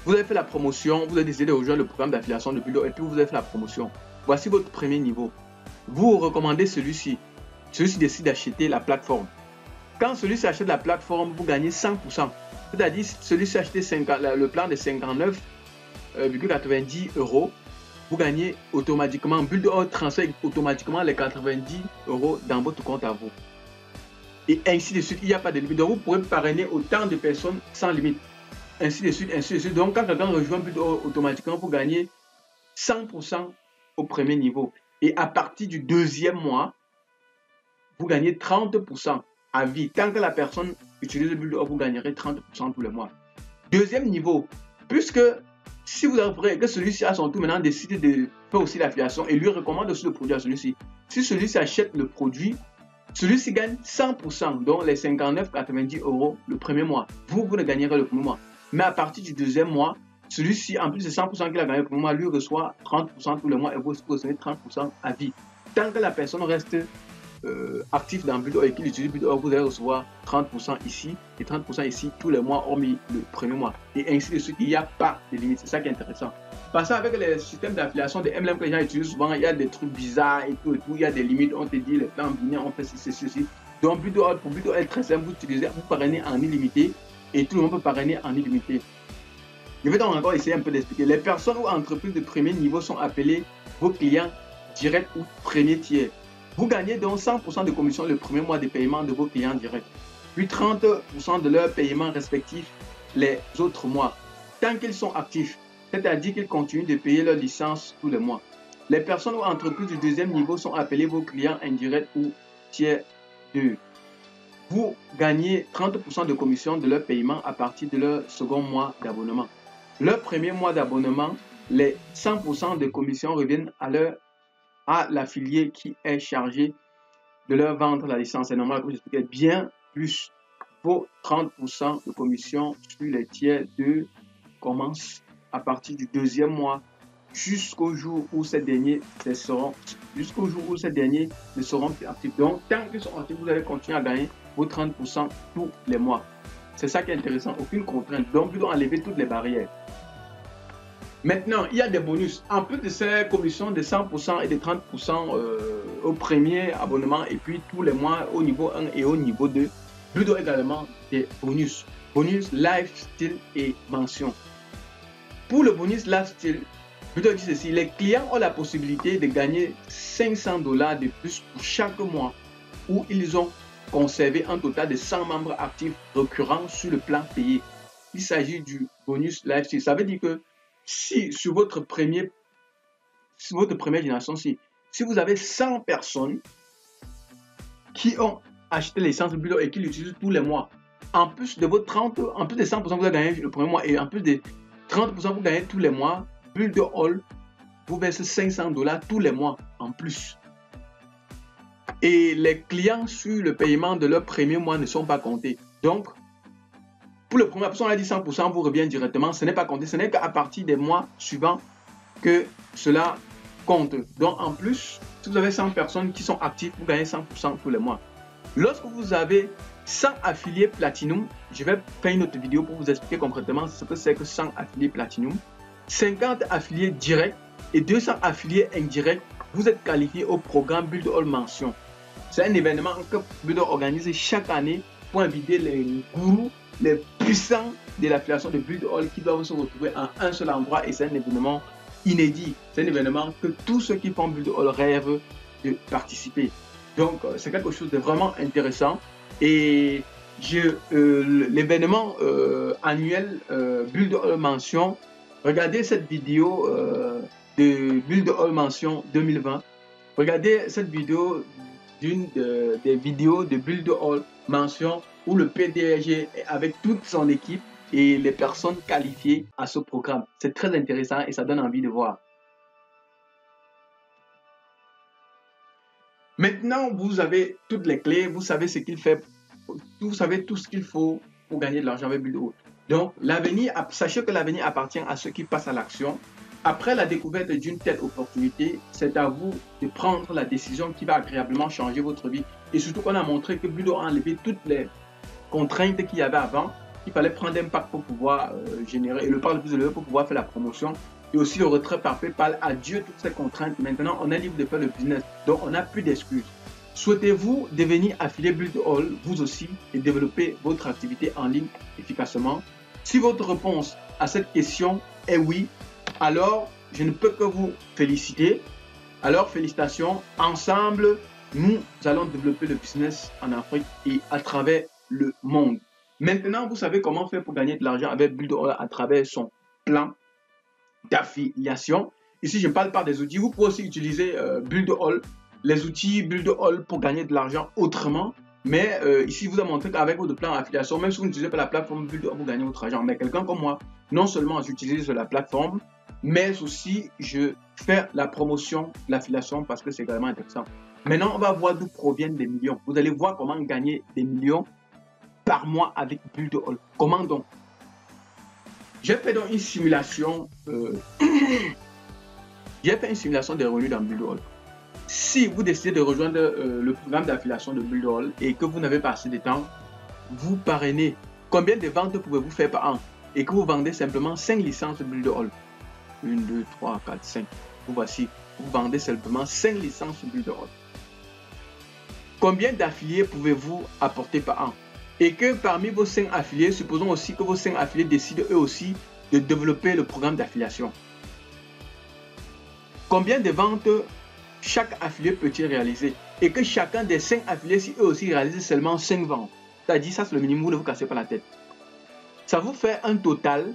Vous avez fait la promotion, vous avez décidé de rejoindre le programme d'affiliation de Build2All et puis vous avez fait la promotion. Voici votre premier niveau. Vous recommandez celui-ci. Celui-ci décide d'acheter la plateforme. Quand celui-ci achète la plateforme, vous gagnez 100%. C'est-à-dire, celui-ci a acheté le plan de 59,90 €. Vous gagnez automatiquement. Build2All transfère automatiquement les 90 € dans votre compte à vous. Et ainsi de suite, il n'y a pas de limite. Donc, vous pourrez parrainer autant de personnes sans limite. Ainsi de suite, ainsi de suite. Donc, quand quelqu'un rejoint Build2All, automatiquement, vous gagnez 100% au premier niveau. Et à partir du deuxième mois, vous gagnez 30% à vie. Tant que la personne utilise Build2All, vous gagnerez 30% tous les mois. Deuxième niveau, puisque si vous apprenez que celui-ci à son tour maintenant décide de faire aussi l'affiliation et lui recommande aussi le produit à celui-ci, si celui-ci achète le produit, celui-ci gagne 100%, donc les 59,90 € le premier mois. Vous ne gagnerez le premier mois. Mais à partir du deuxième mois, celui-ci, en plus de 100% qu'il a gagné le premier mois, lui reçoit 30% tous les mois et vous recevez 30% à vie. Tant que la personne reste actif dans Build2All et qu'il utilise Build2All, vous allez recevoir 30% ici et 30% ici tous les mois, hormis le premier mois. Et ainsi de suite, il n'y a pas de limite. C'est ça qui est intéressant. Parce qu'avec les systèmes d'affiliation de MLM que les gens utilisent souvent, il y a des trucs bizarres et tout, il y a des limites. On te dit, le plan binaire, on fait ceci. Donc, Build2All, pour Build2All est très simple, vous parrainez en illimité et tout le monde peut parrainer en illimité. Je vais donc encore essayer un peu d'expliquer. Les personnes ou entreprises de premier niveau sont appelées vos clients directs ou premier tiers. Vous gagnez donc 100% de commission le premier mois de paiement de vos clients directs, puis 30% de leur paiement respectif les autres mois, tant qu'ils sont actifs, c'est-à-dire qu'ils continuent de payer leur licence tous les mois. Les personnes ou entreprises du deuxième niveau sont appelées vos clients indirects ou tiers 2. Vous gagnez 30% de commission de leur paiement à partir de leur second mois d'abonnement. Leur premier mois d'abonnement, les 100% de commission reviennent à l'affilié qui est chargé de leur vendre la licence. C'est normal que j'expliquais bien plus. Vos 30% de commission sur les tiers 2 commencent à partir du deuxième mois jusqu'au jour où ces derniers ne seront plus actifs. Donc, tant qu'ils sont actifs, vous allez continuer à gagner vos 30% tous les mois. C'est ça qui est intéressant. Aucune contrainte. Donc, vous devez enlever toutes les barrières. Maintenant, il y a des bonus. En plus de ces commissions de 100% et de 30% au premier abonnement et puis tous les mois au niveau 1 et au niveau 2, nous avons également des bonus. Bonus lifestyle et mention. Pour le bonus lifestyle, je dois dire ceci, les clients ont la possibilité de gagner 500 $ de plus pour chaque mois où ils ont conservé un total de 100 membres actifs récurrents sur le plan payé. Il s'agit du bonus lifestyle. Ça veut dire que si sur votre première génération, si vous avez 100 personnes qui ont acheter l'essence Build All et qui l'utilise tous les mois, en plus de vos 30, en plus des 100% que vous avez gagné le premier mois et en plus des 30% que vous gagnez tous les mois, Build All vous verse $500 tous les mois en plus. Et les clients sur le paiement de leur premier mois ne sont pas comptés. Donc, pour le premier, on a dit 100% vous revient directement, ce n'est pas compté, ce n'est qu'à partir des mois suivants que cela compte. Donc, en plus, si vous avez 100 personnes qui sont actives, vous gagnez 100% tous les mois. Lorsque vous avez 100 affiliés Platinum, je vais faire une autre vidéo pour vous expliquer concrètement ce que c'est que 100 affiliés Platinum, 50 affiliés directs et 200 affiliés indirects, vous êtes qualifié au programme Build All Mention. C'est un événement que Build All organise chaque année pour inviter les gourous, les puissants de l'affiliation de Build All qui doivent se retrouver en un seul endroit et c'est un événement inédit. C'est un événement que tous ceux qui font Build All rêvent de participer. Donc, c'est quelque chose de vraiment intéressant. Et l'événement annuel Build All Mention, regardez cette vidéo de Build All Mention 2020. Regardez cette vidéo d'une des vidéos de Build All Mention où le PDG est avec toute son équipe et les personnes qualifiées à ce programme. C'est très intéressant et ça donne envie de voir. Maintenant, vous avez toutes les clés, vous savez ce qu'il fait, vous savez tout ce qu'il faut pour gagner de l'argent avec Build All. Donc, l'avenir, sachez que l'avenir appartient à ceux qui passent à l'action. Après la découverte d'une telle opportunité, c'est à vous de prendre la décision qui va agréablement changer votre vie. Et surtout qu'on a montré que Build All a enlevé toutes les contraintes qu'il y avait avant. Il fallait prendre un pack pour pouvoir générer, et le pack le plus élevé pour pouvoir faire la promotion. Et aussi le retrait par PayPal. Adieu toutes ces contraintes. Maintenant, on est libre de faire le business. Donc, on n'a plus d'excuses. Souhaitez-vous devenir affilié Build All, vous aussi, et développer votre activité en ligne efficacement? Si votre réponse à cette question est oui, alors je ne peux que vous féliciter. Alors, félicitations. Ensemble, nous allons développer le business en Afrique et à travers le monde. Maintenant, vous savez comment faire pour gagner de l'argent avec Build All à travers son plan d'affiliation. Ici, je ne parle pas des outils. Vous pouvez aussi utiliser Build All, les outils Build All pour gagner de l'argent autrement. Mais ici, vous a montré qu'avec votre plan d'affiliation, même si vous n'utilisez pas la plateforme Build All, vous gagnez votre argent. Mais quelqu'un comme moi, non seulement j'utilise la plateforme, mais aussi je fais la promotion de l'affiliation parce que c'est également intéressant. Maintenant, on va voir d'où proviennent des millions. Vous allez voir comment gagner des millions par mois avec Build All. Comment donc? J'ai fait donc une simulation. J'ai fait une simulation des revenus dans Build All. Si vous décidez de rejoindre le programme d'affiliation de Build All et que vous n'avez pas assez de temps, vous parrainez. Combien de ventes pouvez-vous faire par an? Et que vous vendez simplement 5 licences Build All. 1, 2, 3, 4, 5. Vous voici. Vous vendez simplement 5 licences Build All. Combien d'affiliés pouvez-vous apporter par an? Et que parmi vos 5 affiliés, supposons aussi que vos 5 affiliés décident eux aussi de développer le programme d'affiliation. Combien de ventes chaque affilié peut-il réaliser? Et que chacun des 5 affiliés, si eux aussi réalisent seulement 5 ventes, c'est-à-dire ça c'est le minimum, ne vous cassez pas la tête. Ça vous fait un total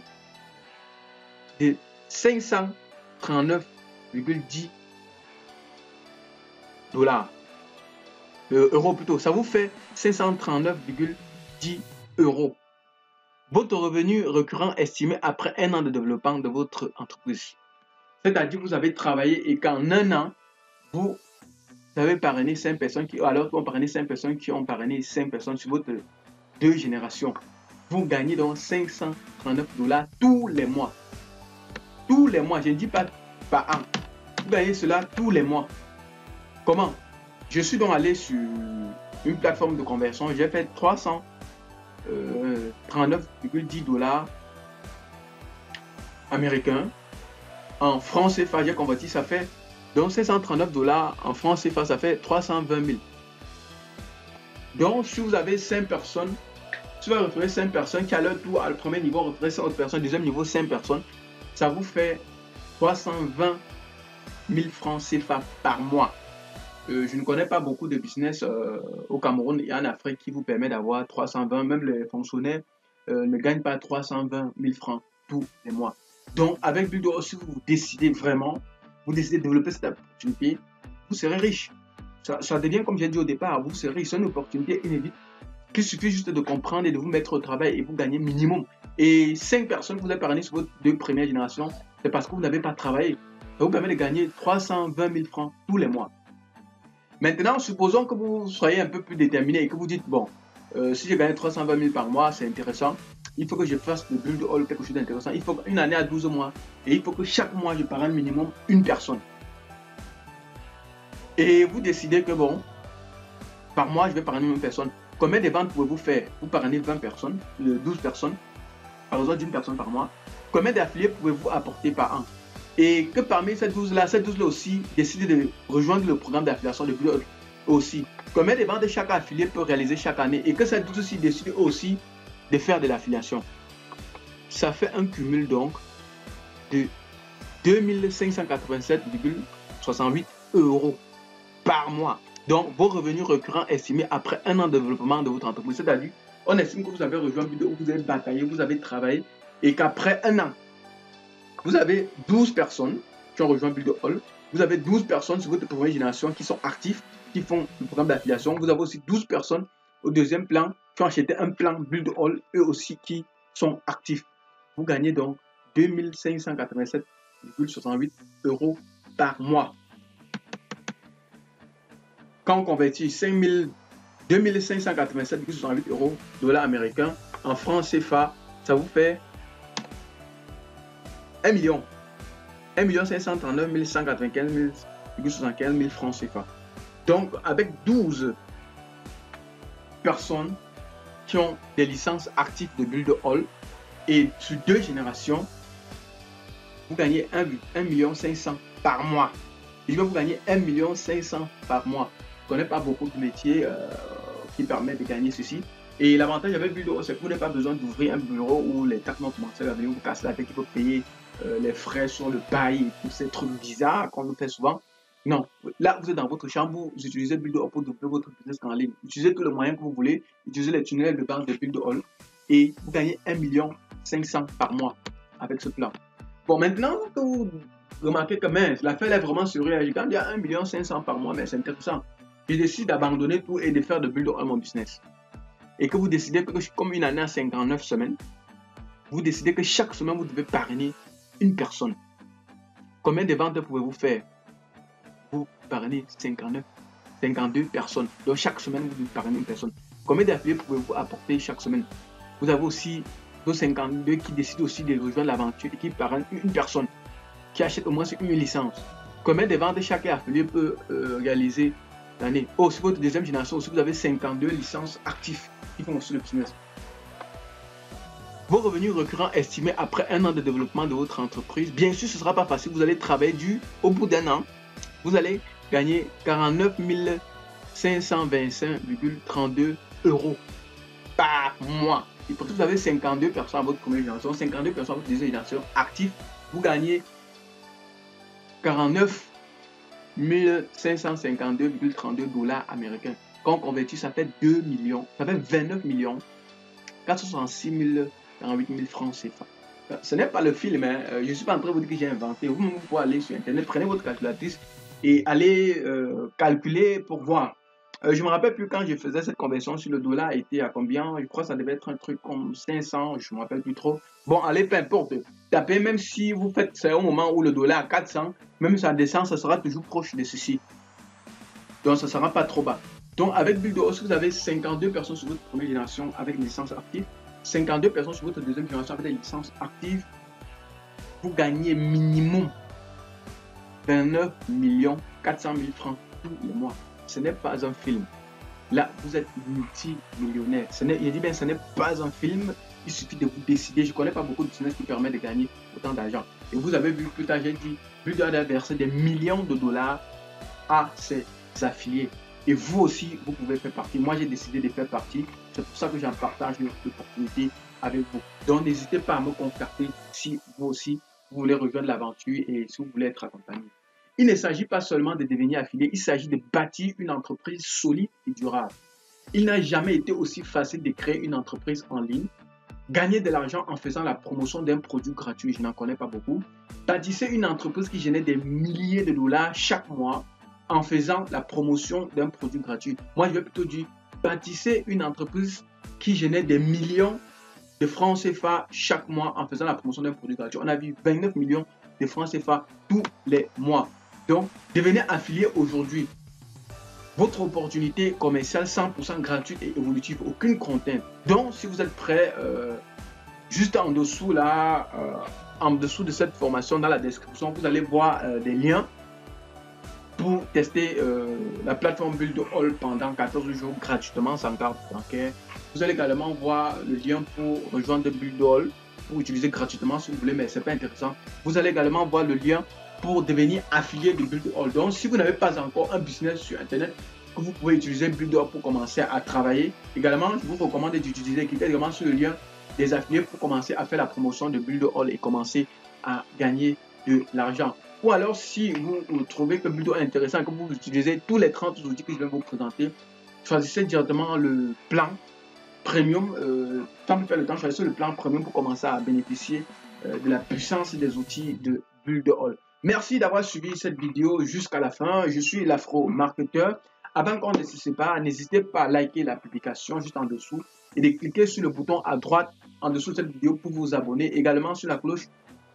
de 539,10 $. Euros plutôt. Ça vous fait 539,10 €. Votre revenu récurrent estimé après un an de développement de votre entreprise. C'est-à-dire que vous avez travaillé et qu'en un an, vous avez parrainé 5 personnes qui, alors qu'on parrainé 5 personnes qui ont parrainé 5 personnes sur votre 2 générations. Vous gagnez donc 539 $ tous les mois. Tous les mois, je ne dis pas par an. Vous gagnez cela tous les mois. Comment? Je suis donc allé sur une plateforme de conversion. J'ai fait 339,10 $ américains. En francs CFA, j'ai converti, ça fait donc 539 $ en francs CFA, ça fait 320 000. Donc, si vous avez 5 personnes, si vous référez 5 personnes qui à leur tour, à le premier niveau, référez 5 autres personnes, deuxième niveau, 5 personnes, ça vous fait 320 000 francs CFA par mois. Je ne connais pas beaucoup de business au Cameroun et en Afrique qui vous permet d'avoir 320, même les fonctionnaires ne gagnent pas 320 000 francs tous les mois. Donc, avec Build All, si vous décidez vraiment, vous décidez de développer cette opportunité, vous serez riche. Ça devient, comme j'ai dit au départ, vous serez sur une opportunité inédite qu'il suffit juste de comprendre et de vous mettre au travail et vous gagnez minimum. Et 5 personnes que vous avez parrainées sur vos 2 premières générations, c'est parce que vous n'avez pas travaillé. Ça vous permet de gagner 320 000 francs tous les mois. Maintenant, supposons que vous soyez un peu plus déterminé et que vous dites, bon, si je gagne 320 000 par mois, c'est intéressant. Il faut que je fasse de build all quelque chose d'intéressant. Il faut une année à 12 mois. Et il faut que chaque mois, je parraine minimum une personne. Et vous décidez que, bon, par mois, je vais parrainer une personne. Combien de ventes pouvez-vous faire? Vous parrainez 20 personnes, 12 personnes, par exemple d'une personne par mois. Combien d'affiliés pouvez-vous apporter par an? Et que parmi ces 12-là aussi décident de rejoindre le programme d'affiliation de Build aussi. Combien de ventes chaque affilié peut réaliser chaque année? Et que ces 12 aussi décident aussi de faire de l'affiliation. Ça fait un cumul donc de 2587,68 € par mois. Donc, vos revenus récurrents estimés après un an de développement de votre entreprise. C'est-à-dire, on estime que vous avez rejoint Build, vous avez bataillé, vous avez travaillé, et qu'après un an, vous avez 12 personnes qui ont rejoint Build All. Vous avez 12 personnes sur votre première génération qui sont actifs, qui font le programme d'affiliation. Vous avez aussi 12 personnes au deuxième plan qui ont acheté un plan Build All, eux aussi qui sont actifs. Vous gagnez donc 2587,68 € par mois. Quand on convertit 2587,68 € dollars américains en francs CFA, ça vous fait 1 million. 1 539 195,75 000 francs CFA. Donc, avec 12 personnes qui ont des licences actives de Build All et sur 2 générations, vous gagnez 1,5 million par mois. Et vous gagnez 1,5 million par mois. Je ne connais pas beaucoup de métiers qui permettent de gagner ceci. Et l'avantage avec Build All, c'est que vous n'avez pas besoin d'ouvrir un bureau où les taxes mensuelles à venir vous casser la tête, il faut payer les frais sur le bail et tous ces trucs bizarres qu'on nous fait souvent. Non, là vous êtes dans votre chambre, vous utilisez Build All pour doubler votre business en ligne. Utilisez tous les moyens que vous voulez, utilisez les tunnels de banque de Build All et vous gagnez 1,5 million par mois avec ce plan. Bon, maintenant que vous remarquez que mince, l'affaire est vraiment sérieuse, quand il y a 1,5 million par mois, mais c'est intéressant. Je décide d'abandonner tout et de faire de Build All mon business. Et que vous décidez que comme une année à 59 semaines, vous décidez que chaque semaine vous devez parrainer une personne. Combien de ventes pouvez-vous faire? Vous parrainez 52 personnes. Donc chaque semaine, vous parrainez une personne. Combien d'affiliés pouvez-vous apporter chaque semaine? Vous avez aussi nos 52 qui décident aussi de rejoindre l'aventure et qui parrainent une personne qui achète au moins une licence. Combien de ventes chaque affilié peut réaliser l'année? Oh, sur votre deuxième génération aussi, vous avez 52 licences actives qui font aussi le business. Vos revenus récurrents estimés après un an de développement de votre entreprise, bien sûr, ce ne sera pas facile. Vous allez travailler au bout d'un an. Vous allez gagner 49 525,32 € par mois. Et pour que vous avez 52 personnes à votre première génération, 52 personnes à votre deuxième génération actives, vous gagnez 49 552,32 $ américains. Quand on convertit, ça fait 2 millions, ça fait 29 millions 466 48 000 francs CFA. Ce n'est pas le film, hein. Je ne suis pas en train de vous dire que j'ai inventé. Vous pouvez aller sur Internet, prenez votre calculatrice et allez calculer pour voir. Je ne me rappelle plus quand je faisais cette conversion sur le dollar était à combien. Je crois que ça devait être un truc comme 500, je ne me rappelle plus trop. Bon, allez, peu importe. Tapez, même si vous faites, c'est au moment où le dollar à 400, même si ça descend, ça sera toujours proche de ceci. Donc, ça ne sera pas trop bas. Donc, avec Build All, vous avez 52 personnes sur votre première génération avec une licence active, 52 personnes sur votre deuxième génération avec des licences actives, vous gagnez minimum 29 400 000 francs tous les mois. Ce n'est pas un film. Là, vous êtes multimillionnaire. Je dis bien, ce n'est pas un film. Il suffit de vous décider. Je ne connais pas beaucoup de business qui permettent de gagner autant d'argent. Et vous avez vu plus tard, j'ai dit, Build All a versé des millions de dollars à ses affiliés. Et vous aussi, vous pouvez faire partie. Moi, j'ai décidé de faire partie. C'est pour ça que j'en partage l'opportunité avec vous. Donc, n'hésitez pas à me contacter si vous aussi, vous voulez rejoindre l'aventure et si vous voulez être accompagné. Il ne s'agit pas seulement de devenir affilié, il s'agit de bâtir une entreprise solide et durable. Il n'a jamais été aussi facile de créer une entreprise en ligne, gagner de l'argent en faisant la promotion d'un produit gratuit, je n'en connais pas beaucoup, bâtir une entreprise qui génère des milliers de dollars chaque mois, en faisant la promotion d'un produit gratuit. Moi, je vais plutôt dire, bâtissez une entreprise qui génère des millions de francs CFA chaque mois en faisant la promotion d'un produit gratuit. On a vu 29 millions de francs CFA tous les mois. Donc, devenez affilié aujourd'hui. Votre opportunité commerciale 100% gratuite et évolutive, aucune contrainte. Donc, si vous êtes prêt, juste en dessous là, en dessous de cette formation, dans la description, vous allez voir des liens pour tester la plateforme Build-A-All pendant 14 jours gratuitement sans carte bancaire. Vous allez également voir le lien pour rejoindre Build-A-All pour utiliser gratuitement si vous voulez, mais c'est pas intéressant. Vous allez également voir le lien pour devenir affilié de Build-A-All. Donc, si vous n'avez pas encore un business sur Internet, que vous pouvez utiliser Build-A-All pour commencer à travailler. Également, je vous recommande d'utiliser, cliquez également sur le lien des affiliés pour commencer à faire la promotion de Build-A-All et commencer à gagner de l'argent. Ou alors, si vous trouvez que Build-A-All est intéressant et que vous utilisez tous les 30 outils que je vais vous présenter, choisissez directement le plan Premium. Tant que faire le temps, choisissez le plan Premium pour commencer à bénéficier de la puissance des outils de Build-A-All. Merci d'avoir suivi cette vidéo jusqu'à la fin. Je suis l'Afro Marketeur. Avant qu'on ne se sépare, n'hésitez pas à liker la publication juste en dessous et de cliquer sur le bouton à droite en dessous de cette vidéo pour vous abonner. Également sur la cloche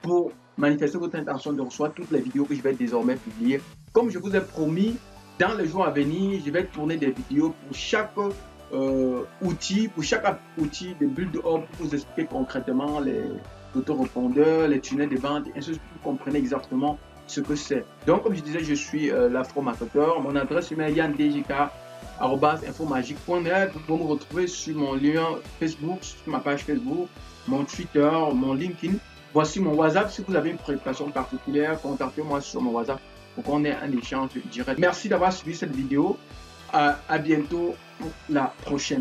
pour manifester votre intention de recevoir toutes les vidéos que je vais désormais publier. Comme je vous ai promis, dans les jours à venir, je vais tourner des vidéos pour chaque outil, de Build-A-All pour vous expliquer concrètement les autorépondeurs, les tunnels de vente, et ainsi de suite, pour que vous compreniez exactement ce que c'est. Donc, comme je disais, je suis l'Afro-Marketeur. Mon adresse email est yandjk@infomagique.net. Vous pouvez me retrouver sur mon lien Facebook, sur ma page Facebook, mon Twitter, mon LinkedIn. Voici mon WhatsApp. Si vous avez une préoccupation particulière, contactez-moi sur mon WhatsApp pour qu'on ait un échange direct. Merci d'avoir suivi cette vidéo. À bientôt pour la prochaine.